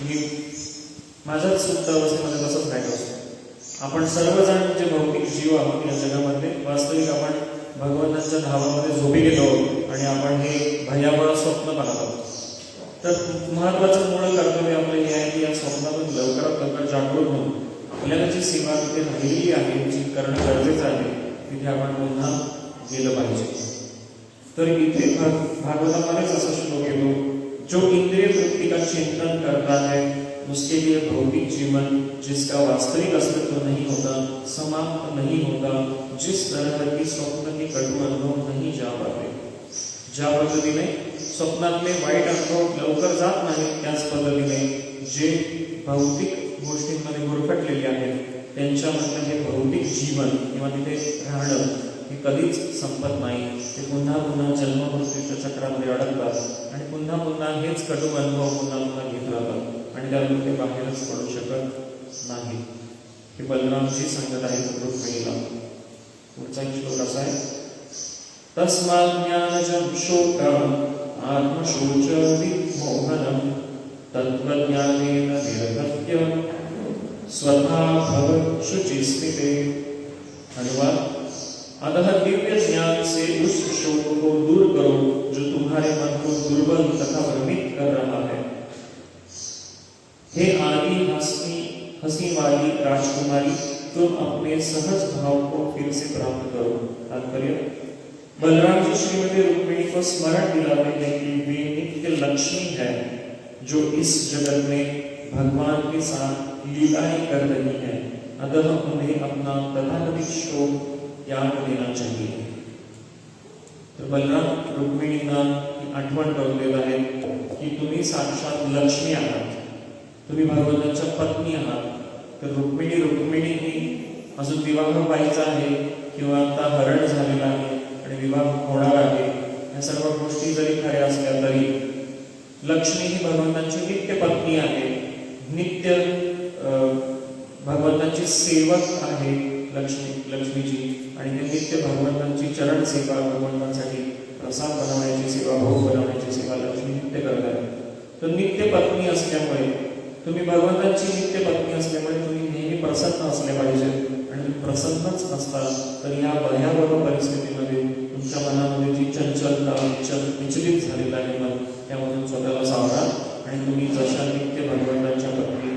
B: मी माझ्याच सुप्त अवस्थेमध्ये तसंच राहिलो असतो. आपण सर्वजण जे भौतिक जीव आहोत या जगामध्ये वास्तविक आपण भगवंतांच्या धामामध्ये झोपी गेलो आणि आपण हे भयावह स्वप्न पाहतो. तर महत्वाचं मूळ कर्तव्य आपलं हे आहे की या स्वप्नातून लवकरात लवकर जागृत होऊन आपल्याला जी सेवा तिथे राहिलेली आहे जी करणं गरजेचं आहे तिथे आपण पुन्हा गेलं पाहिजे. तर इथे भागवतामध्येच असा श्लोक येतो, जो इंद्रिय वृत्ति का चिंतन करता है उसके लिए भौतिक जीवन जिसका वास्तविक अस्तित्व नहीं होता, समाप्त नहीं होता, जिस तरह की स्वप्न के कटु अनुभव नहीं जा पाते. ज्या पद्धतीने स्वप्नातले वाईट अनुभव लवकर जात नाही त्याच पद्धतीने जे भौतिक गोष्टींमध्ये गुरफटलेले आहेत त्यांच्यामधलं हे भौतिक जीवन किंवा तिथे राहणं हे कधीच संपत नाही. ते पुन्हा पुन्हा जन्ममृत्यूच्या चक्रामध्ये अडकतात आणि पुन्हा पुन्हा हेच कटु अनुभव पुन्हा पुन्हा घेत राहतात आणि त्यातून ते बाहेरच पडू शकत नाही. हे बलरामजी सांगत आहेत रुक्मिणीला. पुढचा एक श्लोक असा आहे, तस्मात् ज्ञानजं शोकम् आत्मशोच विमोहनं तत्त्वज्ञानेन निर्गत्य स्वतः भव शुचिस्थिते. अनुवाद, अतः दिव्य ज्ञान से उस शोक को दूर करो जो तुम्हारे मन को दुर्बल तथा भ्रमित कर रहा है. हे आदि हंसी वाली राजकुमारी, तुम अपने सहज भाव को फिर से प्राप्त करो. तात्पर्य, बलराम जी श्रीमती रुक्मिणी को स्मरण दिलाते हैं कि वे नित्य लक्ष्मी है जो इस जगत में भगवान के साथ लीलाएं कर रही है. अतः उन्हें अपना तथाकथित शोक त्याग देना चाहिए. तर बलराम रुक्मिणींना आठवण करून देत आहेत की तुम्ही साक्षात लक्ष्मी आहात, तुम्ही भगवंताच्या पत्नी आहात. तर रुक्मिणींनी अजून विवाह व्हायचा आहे किंवा आता हरण झालेला आहे आणि विवाह होणार आहे, या सर्व गोष्टी जरी खऱ्या असल्या तरी लक्ष्मी ही भगवंताची नित्य पत्नी आहे, नित्य भगवंताची सेवक आहे लक्ष्मीजी, आणि ते नित्य भगवंतांची चरण सेवा, भगवंतांसाठी प्रसाद बनवण्याची सेवा, भोग बनवण्याची सेवा लक्ष्मी नित्य करत आहे. तर नित्य पत्नी असल्यामुळे, तुम्ही भगवंतांची नित्य पत्नी असल्यामुळे तुम्ही नेहमी प्रसन्न असले पाहिजे, आणि तुम्ही प्रसन्नच असता तर या भयावह परिस्थितीमध्ये तुमच्या मनामध्ये जी चंचलता, विचलित झालेला आहे मन, त्यामधून स्वतःला सावरा आणि तुम्ही जशा नित्य भगवंतांच्या पत्नी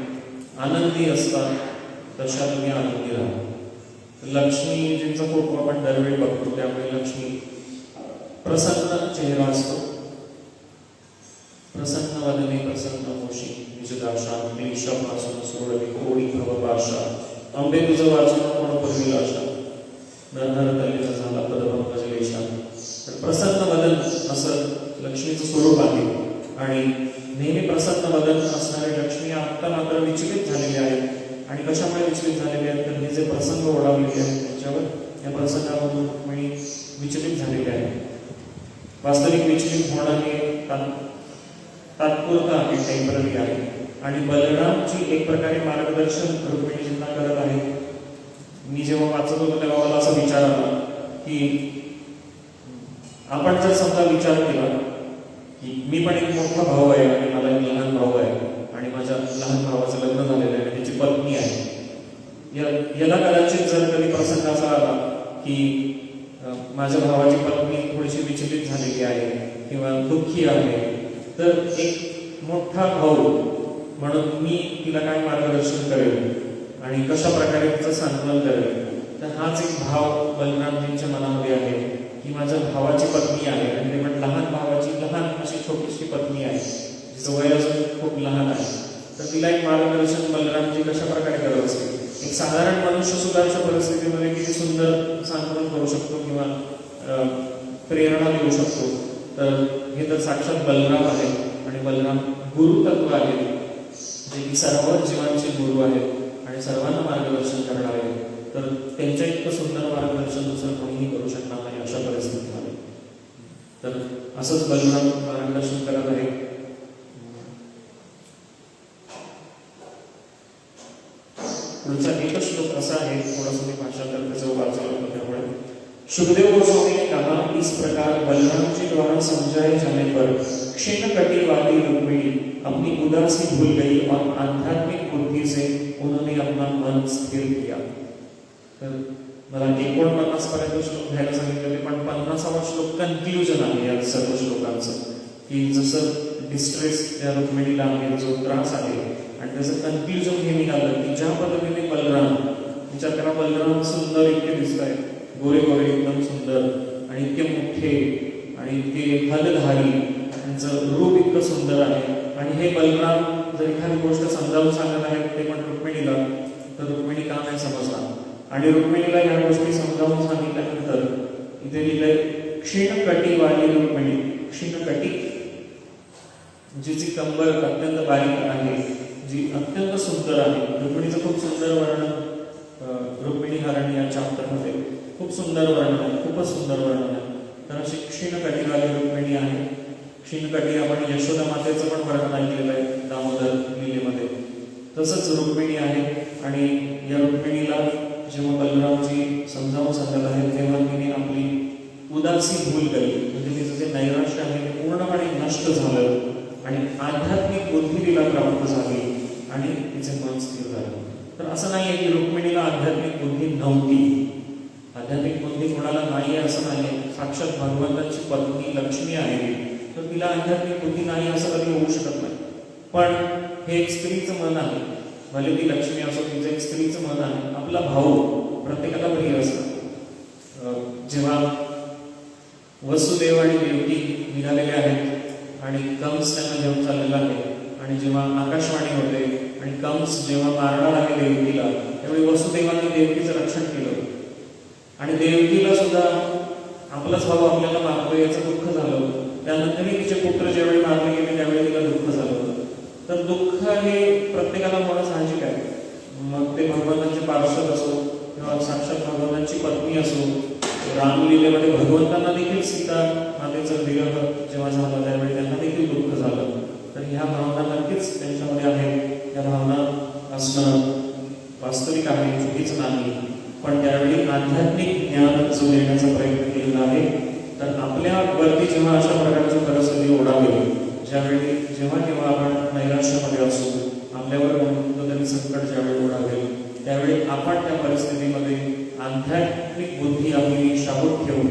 B: आनंदी असतात तशा तुम्ही आनंदी राहा. लक्ष्मीजींचा फोटो आपण दरवेळी बघतो, त्यामुळे लक्ष्मी प्रसन्न चेहरा असतो. प्रसन्न वदने प्रसन्न होशी निजदाशा निमिषापासून सोडवी कोडी भवपाशा अंबे तुझं वाचन कोण पूर्वी आशा नरनर तल्लीचा झाला पदभंग जलेशा. तर प्रसन्न वदन असं लक्ष्मीचं स्वरूप आणि नेहमी प्रसन्न बदल असणारे लक्ष्मी आता मात्र विचलित झालेले आहेत. आणि कशामुळे विचलित झालेले आहेत तर हे जे प्रसंग ओढावलेले आहेत त्यांच्यावर या प्रसंगामधून रुक्मिणी विचलित झालेले आहे. वास्तविक विचलित होणं हे तात्पुरतं आहे, टेम्पररी आहे. आणि बलरामची एक प्रकारे मार्गदर्शन रुक्मिणीजींना करत आहे. मी जेव्हा वाचत होतो तेव्हा मला असा विचार आला की आपण जर समजा विचार केला की मी पण एक मोठा भाऊ आहे आणि मला एक लहान भाऊ आहे आणि माझ्या लहान भावाचं लग्न झालेलं आहे आणि त्याची पत्नी आहे. याला कदाचित जर कधी प्रसंग असा आला की माझ्या भावाची पत्नी थोडीशी विचलित झालेली आहे किंवा दुःखी आहे, तर एक मोठा भाऊ म्हणून मी तिला काय मार्गदर्शन करेल आणि कशा प्रकारे तिचं सांत्वन करेल. तर हाच एक भाव बलरामजींच्या मनामध्ये आहे की माझ्या भावाची पत्नी आहे आणि ते पण लहान भावाची लहान अशी छोटीशी पत्नी आहे जिचं वय अजून खूप लहान आहे. तर तिला एक मार्गदर्शन बलरामजी कशा प्रकारे करत असतील. एक साधारण मनुष्य सुद्धा अशा परिस्थितीमध्ये किती सुंदर सांत्वन करू शकतो किंवा प्रेरणा देऊ शकतो. तर हे तर साक्षात बलराम आहे आणि बलराम गुरु तत्व आहे जे की सर्व जीवांचे गुरु आहेत आणि सर्वांना मार्गदर्शन करणार आहे. तर त्यांच्या इतकं सुंदर मार्गदर्शन दुसरं कोणीही करू शकणार नाही अशा परिस्थितीमध्ये. तर असंच बलराम मार्गदर्शन करत आहे. पुढचा एकच श्लोक असा आहे, थोडासा मी भाषांतर त्याचं वाचलं होतं त्यामुळे. सुखदेव गोस्वामी ने कहा, इस प्रकार बलराम जी द्वारा समझाए जाने पर क्षीण कटी वाली रुक्मिणी अपनी उदासी भूल गई और आध्यात्मिक बुद्धि से उन्होंने अपना मन स्थिर किया. तर मला 49 पर्यंत श्लोक घ्यायला सांगितले, पण 50वा श्लोक कन्क्ल्युजन आहे या सर्व श्लोकांचं, की जसं डिस्ट्रेस त्या रुक्मिणीला आहे, जो त्रास आहे आणि त्याचं कन्क्ल्युजन हे निघालं की ज्या पद्धतीने बलराम, विचार करा बलराम सुंदर इतके दिसत आहेत, गोरे गोरे एकदम सुंदर आणि इतके मोठे आणि इतके हलधारी, त्यांचं रूप इतकं सुंदर आहे. आणि हे बलराम जर एखादी गोष्ट समजावून सांगत आहेत ते पण रुक्मिणीला, तर रुक्मिणी का नाही समजणार. आणि रुक्मिणीला या गोष्टी समजावून सांगितल्यानंतर इथे लिहिलंय क्षीण कटी वाली रुक्मिणी. क्षीण कटी जिची कंबर अत्यंत बारीक आहे, जी अत्यंत सुंदर आहे. रुक्मिणीचं खूप सुंदर वर्णन रुक्मिणी हरण या चॅप्टरमध्ये खूप सुंदर वर्णन आहे, खूपच सुंदर वर्णन आहे. तर अशी क्षीण कटीवाली रुक्मिणी आहे. क्षीण कटी आपण यशोदा मातेचं पण वर्णन ऐकलेलं आहे दामोदर लीलेमध्ये. तसंच रुक्मिणी आहे. आणि या रुक्मिणीला जेव्हा बलरामजी समजावून सांगत आहेत तेव्हा तिने आपली उदासी भूल केली, म्हणजे तिचं जे नैराश्य आहे ते पूर्णपणे नष्ट झालं आणि आध्यात्मिक बुद्धी तिला प्राप्त झाली आणि तिचे मन स्थिर झालं. तर असं नाही आहे की रुक्मिणीला आध्यात्मिक बुद्धी नव्हती. आध्यात्मिक बुद्धी कोणाला नाही आहे असं नाही आहे. साक्षात भगवंताची पत्नी लक्ष्मी आहे, तर तिला आध्यात्मिक बुद्धी नाही असं कधी होऊ शकत नाही. पण हे एक स्त्रीचं मन आहे, भले ती लक्ष्मी असो, तिचं एक स्त्रीचं मन आहे. आपला भाऊ प्रत्येकाला प्रिय असतं. जेव्हा वसुदेव आणि देवकी निघालेले आहेत आणि कंस त्यांना घेऊन चाललेला आहे आणि जेव्हा आकाशवाणी होते आणि कंस जेव्हा मारणार आहे देवकीला, त्यावेळी वसुदेवांनी देवकीचं रक्षण केलं आणि देवकीला सुद्धा आपलाच भाऊ आपल्याला मारतोय याचं दुःख झालं. त्यानंतरही तिचे पुत्र ज्यावेळी मारले गेले त्यावेळी तिला दुःख झालं. तर दुःख हे प्रत्येकाला होणं साहजिक आहे. मग ते भगवंतांचे पार्षद असो किंवा साक्षात भगवंतांची पत्नी असो. रामलीलेमध्ये भगवंतांना देखील सीता मातेचं विरह जेव्हा झालं त्यावेळी त्यांना देखील दुःख झालं. तर ह्या भावना नक्कीच त्यांच्यामध्ये आहेत. या भावना असणं वास्तविक आहे, चुकीचं नाही. पण त्यावेळी आध्यात्मिक ज्ञान जो देण्याचा प्रयत्न केलेला आहे. तर आपल्यावरती जेव्हा अशा प्रकारची परिस्थिती ओढावेल, ज्यावेळी जेव्हा केव्हा आपण नैराश्यामध्ये असू, आपल्यावर कोणतं तरी संकट ज्यावेळी ओढावेल, त्यावेळी आपण त्या परिस्थितीमध्ये आध्यात्मिक बुद्धी आपली शाबूत ठेवून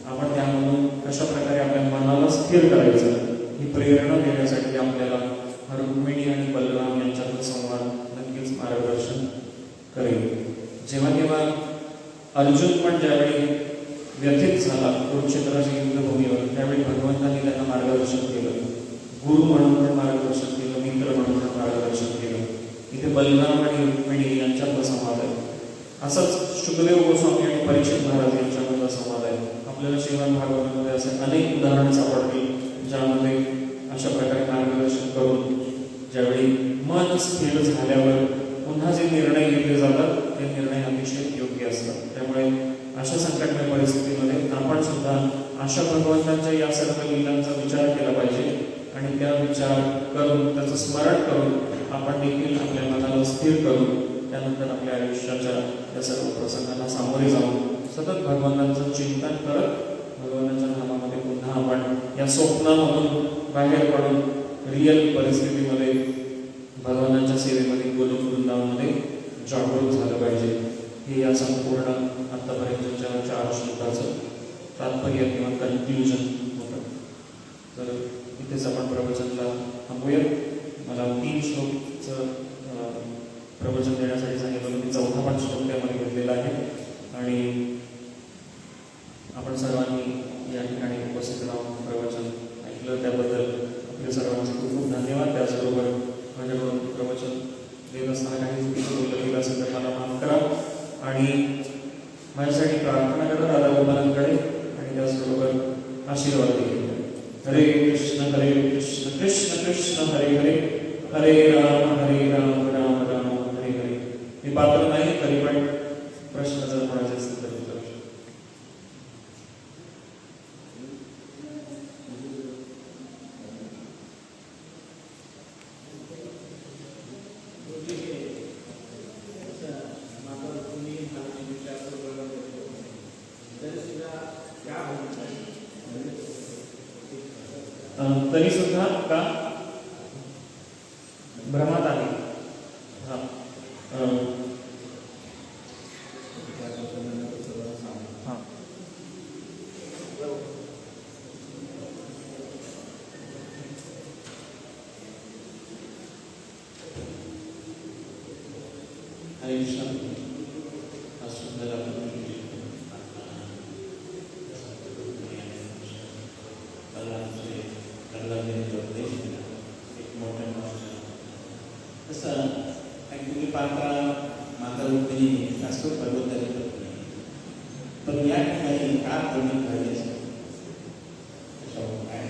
B: आपण त्यामधून कशा प्रकारे आपल्या मनाला स्थिर करायचं ही प्रेरणा देण्यासाठी आपल्याला रुक्मिणी आणि बलराम यांच्यातील संवाद नक्कीच मार्गदर्शन करेल. जेव्हा केव्हा अर्जुन पण ज्यावेळी व्यथित झाला कुरुक्षेत्राच्या युद्धभूमीवर, त्यावेळी भगवंतांनी त्यांना मार्गदर्शन केलं, गुरु म्हणून पण मार्गदर्शन केलं, मित्र म्हणून पण मार्गदर्शन केलं. इथे बलराम आणि रुक्मिणी यांच्यातला संवाद आहे. असंच शुकदेव गोस्वामी आणि परीक्षित महाराज यांच्यामधला संवाद आहे. आपल्याला श्रीमद भागवतामध्ये असे अनेक उदाहरण सापडतील ज्यामध्ये अशा प्रकारे मन स्थिर झाल्यावर पुन्हा जे निर्णय घेतले जातात ते निर्णय अतिशय योग्य असतात. त्यामुळे अशा संकटमय परिस्थितीमध्ये आपण सुद्धा अशा भगवंतांच्या या सर्व लीलांचा विचार केला पाहिजे आणि त्या विचार करून त्याचं स्मरण करून आपण देखील आपल्या मनाला स्थिर करून त्यानंतर आपल्या आयुष्याच्या या सर्व प्रसंगांना सामोरे जाऊन सतत भगवंतांचं चिंतन करत भगवंतांच्या नामामध्ये पुन्हा आपण या स्वप्नामधून बाहेर पडून रिअल परिस्थितीमध्ये भगवंतांच्या सेवेमध्ये गोलोक वृंदावनमध्ये जागरूक झालं पाहिजे. हे या संपूर्ण आतापर्यंतच्या 4 श्लोकाचं तात्पर्य किंवा कन्क्ल्युजन होतं. तर इथेच आपण प्रवचनला थांबूया. मला 3 श्लोकचं प्रवचन देण्यासाठी सांगितलं होतं. मी 4था पण श्लोक त्यामध्ये घेतलेला आहे आणि आपण सर्वांनी या ठिकाणी उपस्थित राहून प्रवचन ऐकलं त्याबद्दल आपल्या सर्वांचे खूप खूप धन्यवाद. त्याचबरोबर माझ्याकडून प्रवचन देत असताना काही चुकीचं बोललं गेलं असेल तर मला माफ करा आणि माझ्यासाठी प्रार्थना करा दादा गोपालांकडे आणि त्याचबरोबर आशीर्वाद देखील. हरे कृष्ण कृष्ण कृष्ण हरे हरे हरे राम राम राम हरे हरे. मी पात्र नाही तरी पण प्रश्न जर कोणाचे असतील तर विचारू शकतो. तरी सुद्धा का भ्रमात आहे. हा हरे कृष्ण.
C: ॲक्च्युली पाहता माता रुक्मिणी शास्त्र पर्वताची पत्नी, पण या ठिकाणी का परिणित झाली असेल काय?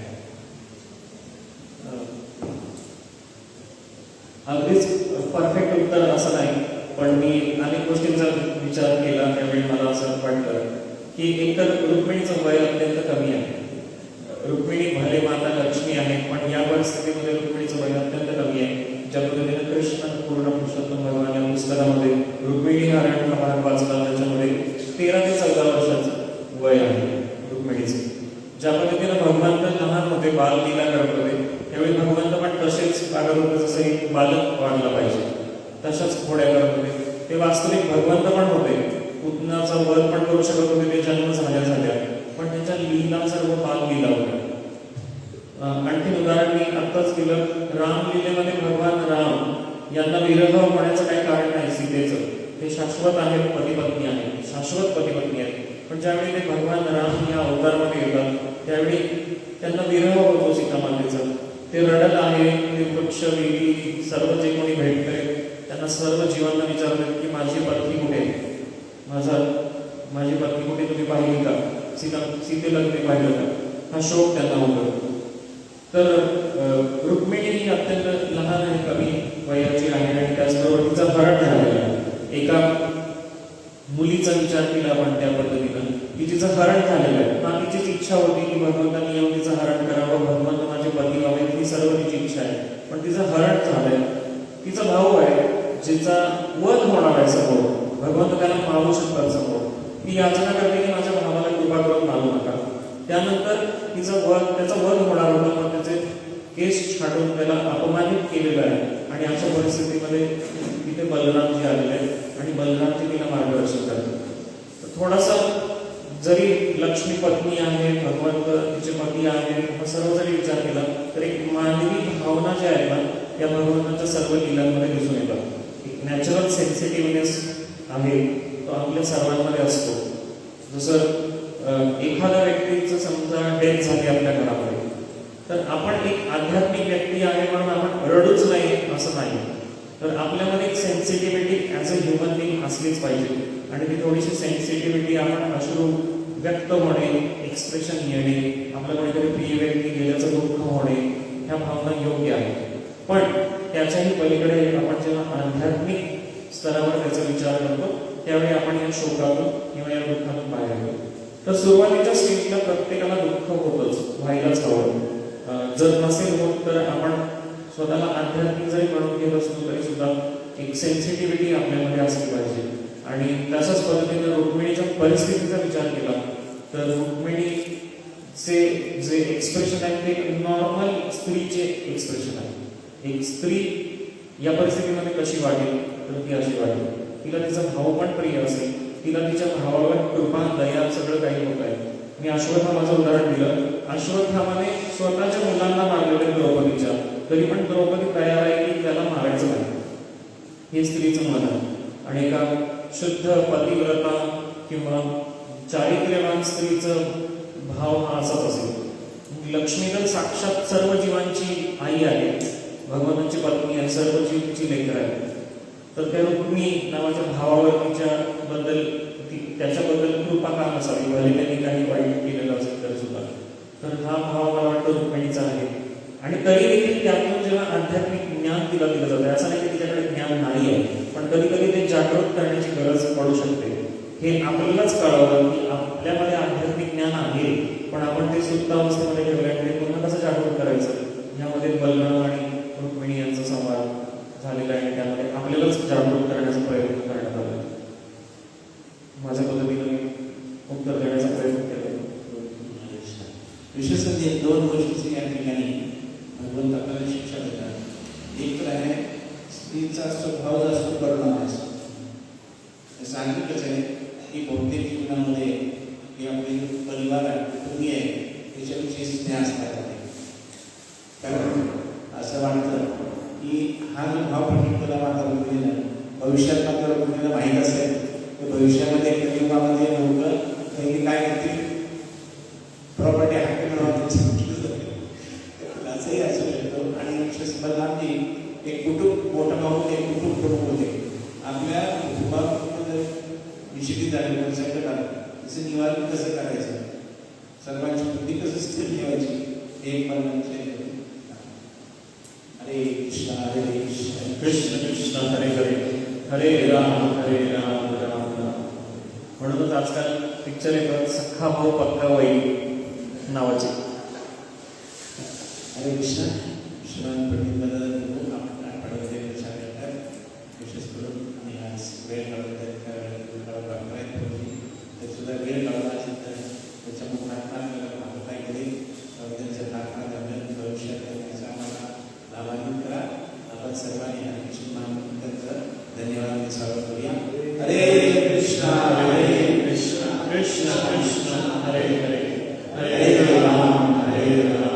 B: अगदीच परफेक्ट उत्तर असं नाही, पण मी अनेक गोष्टींचा विचार केला त्यावेळी मला असं वाटतं की एकतर रुक्मिणीचं वय अत्यंत कमी आहे. रुक्मिणी भले माता लक्ष्मी आहे पण या परिस्थितीमध्ये रुक्मिणीचं वय अत्यंत कमी आहे. ज्या पद्धतीने कृष्ण पूर्ण पुरुषोत्तम भगवान या पुस्तकामध्ये रुक्मिणी हा अरण्य भाग वाचला त्याच्यामध्ये 13 ते 14 वर्षाचं वय आहे रुक्मिणीचं. ज्या पद्धतीने भगवंत लहान होते बाललीला करत होते त्यावेळी भगवंत पण तसेच वागत होते जसं एक बालक वाढला पाहिजे तशाच खोड्या करत होते. ते वास्तविक भगवंत पण होते, पुतनाचा वध पण करू शकत होते, ते जन्म झाल्या पण त्यांच्या लीला सर्व बाललीला होत्या. आणखी उदाहरण मी आत्ताच दिलं. रामलीलेमध्ये भगवान राम यांना विरह होण्याचं काही कारण नाही सीतेचं. ते शाश्वत आहेत, पती पत्नी आहेत, शाश्वत पती पत्नी आहेत. पण ज्यावेळी ते भगवान राम या अवतारमध्ये येतात त्यावेळी त्यांना विरह होतो सीतामातेचा. ते रडत आहे, ते वृक्ष वेली सर्व जे कोणी भेटतंय त्यांना सर्व जीवांना विचारतात की माझी पत्नी कुठे, माझी पत्नी कुठे, तुम्ही पाहिली का, सीतेला तुम्ही पाहिलं का, हा शोक त्यांना होतो. तर रुक्मिणी ही अत्यंत लहान आणि कमी वयाची आहे आणि त्याचबरोबर तिचा हरण झालेला आहे. एका मुलीचा विचार केला आपण त्या पद्धतीनं की तिचं हरण झालेलं आहे. हा तिचीच इच्छा होती की भगवंतांनी येऊन तिचं हरण करावं, भगवंत माझे पती व्हावे, ही सर्व तिची इच्छा आहे. पण तिचं हरण झालंय. तिचा भाऊ आहे जिचा वध होणार आहे समोर, भगवंत त्याला मारू शकतात समोर. ती याचना करते की माझ्या भावाला कृपा करून मारू नका. त्यानंतर त्याचा वध होणार होता पण त्याचे केस छाटून त्याला अपमानित केलेलं आहे आणि अशा परिस्थितीमध्ये तिथे बलरामजी आलेले आहेत आणि बलरामजी तिला मार्गदर्शन करतात. थोडासा जरी लक्ष्मी पत्नी आहे, भगवंत तिचे पती आहे, हा सर्व जरी विचार केला तर एक मानवी भावना ज्या आहेत ना या भगवंतांच्या सर्व लीलांमध्ये दिसून येतात. एक नॅचरल सेन्सिटिव्हनेस आहे तो आपल्या सर्वांमध्ये असतो. जसं एखाद्या व्यक्तीचं समजा डेथ झाली आपल्या घरामध्ये तर आपण एक आध्यात्मिक व्यक्ती आहे म्हणून आपण रडूच नाही असं नाही. तर आपल्यामध्ये एक sensitivity as a human being असलीच पाहिजे आणि ती थोडीशी सेन्सिटिव्हिटी आपण अश्रू व्यक्त होणे, एक्सप्रेशन येणे, आपल्या कोणीतरी प्रिय व्यक्ती गेल्याचं दुःख होणे ह्या भावना योग्य आहे. पण त्याच्याही पलीकडे आपण जेव्हा आध्यात्मिक स्तरावर त्याचा विचार करतो त्यावेळी आपण या शोकातून किंवा या दुःखातून बाहेर येतो. तर सुरुवातीच्या स्टेजला प्रत्येकाला दुःख होतच, व्हायलाच हवं. जर नसेल होत तर आपण स्वतःला आध्यात्मिक जरी म्हणून घेत असतो तरी सुद्धा एक सेन्सिटिव्हिटी आपल्यामध्ये असली पाहिजे. आणि तशाच पद्धतीने रुक्मिणीच्या परिस्थितीचा विचार केला तर रुक्मिणीचे जे एक्सप्रेशन आहे ते नॉर्मल स्त्रीचे एक्सप्रेशन आहे. एक स्त्री या परिस्थितीमध्ये कशी वाटेल तर ती अशी वाटेल. तिला तिचा भाव पण प्रिय असेल, तिला तिच्या भावावर कृपा दया सगळं काही होत आहे. मी अश्वत्थामाचं उदाहरण दिलं. अश्वत्थामाने स्वतःच्या मुलांना मारलेले द्रौपदीच्या, तरी पण द्रौपदी तयार आहे की त्याला मारायचं नाही. हे स्त्रीचं मन आहे. आणि एका शुद्ध पतिव्रता किंवा चारित्र्यवान स्त्रीचं भाव हा असाच असेल. लक्ष्मी तर साक्षात सर्व जीवांची आई आहे, भगवंताची पत्नी आहे, सर्व जीवांची लेकर आहे. तर त्या रुक्मी नावाच्या भावावर तिच्या बद्दल त्याच्याबद्दल कृपा का नसावी, भले त्यांनी काही वाईट केलेलं असेल तर सुद्धा. तर हा भाव मला वाटतं रुक्मिणीचा आहे. आणि तरी देखील त्यातून जेव्हा आध्यात्मिक ज्ञान तिला दिलं जातं, असं नाही की तिच्याकडे ज्ञान नाही आहे, पण कधी कधी ते जागृत करण्याची गरज पडू शकते. हे आपल्यालाच कळावं की आपल्यामध्ये आध्यात्मिक ज्ञान आहे, पण आपण ते सुप्त अवस्थेमध्ये ठेवल्यामुळे पुन्हा कसं जागृत करायचं, यामध्ये बलराम आणि रुक्मिणी यांचा संवाद झालेला आहे. आणि त्यामध्ये आपल्यालाच जागृत करण्याचा प्रयत्न करण्यात आला. माझ्या पद्धतीने उत्तर देण्याचा प्रयत्न केला.
C: विशेष म्हणजे दोन गोष्टीची या ठिकाणी भगवंत आपल्याला शिक्षा देतात. एक तर आहे स्त्रीचा स्वभाव जास्त परिणाम असतो. सांगितलंच आहे की बहुतेक जीवनामध्ये ही आपली परिवार आहे, कुटुंबी आहे, त्याच्याविषयी स्नेह असतात. कारण असं वाटतं की हा जो भाव प्रकट केला माता रुक्मिणीला, भविष्यात मात्र रुक्मिणीला माहीत असेल तर भविष्यामध्ये कलियुगामध्ये लोक काही काय करतील, प्रॉपर्टी हक्क मिळवतील, असंही असू शकतं. आणि विशेष बलरामजी एक कुटुंब मोठं भाऊ, एक कुटुंब प्रमुख होते. आपल्या कुटुंबामध्ये निश्चित झाले, पण संकट आलं, त्याचं निवारण कसं करायचं, सर्वांची बुद्धी कसं स्थिर ठेवायची, एक बलरामचे. हरे कृष्ण हरे कृष्ण
B: कृष्ण कृष्ण हरे हरे, हरे राम राम राम. म्हणूनच आजकाल पिक्चर येतात सख्खा भाऊ पक्का वैरी नावाचे.
C: हरे कृष्ण. श्रीमान पंडितबद्दल आपण पडवते विचार करतात, विशेष करून आणि आज वेळ काढत ते सुद्धा वेळ काढला असेल तर त्याच्या मुखात काय केली त्यांच्या प्रार्थना दरम्यान भविष्यात त्याचा आम्हाला लाभान्वित करा. आपण सर्वांनी हरे कृष्ण महामंत्र धन्यवाद सर्व करूया. हरे कृष्ण हरे कृष्ण कृष्ण कृष्ण हरे हरे, हरे राम हरे राम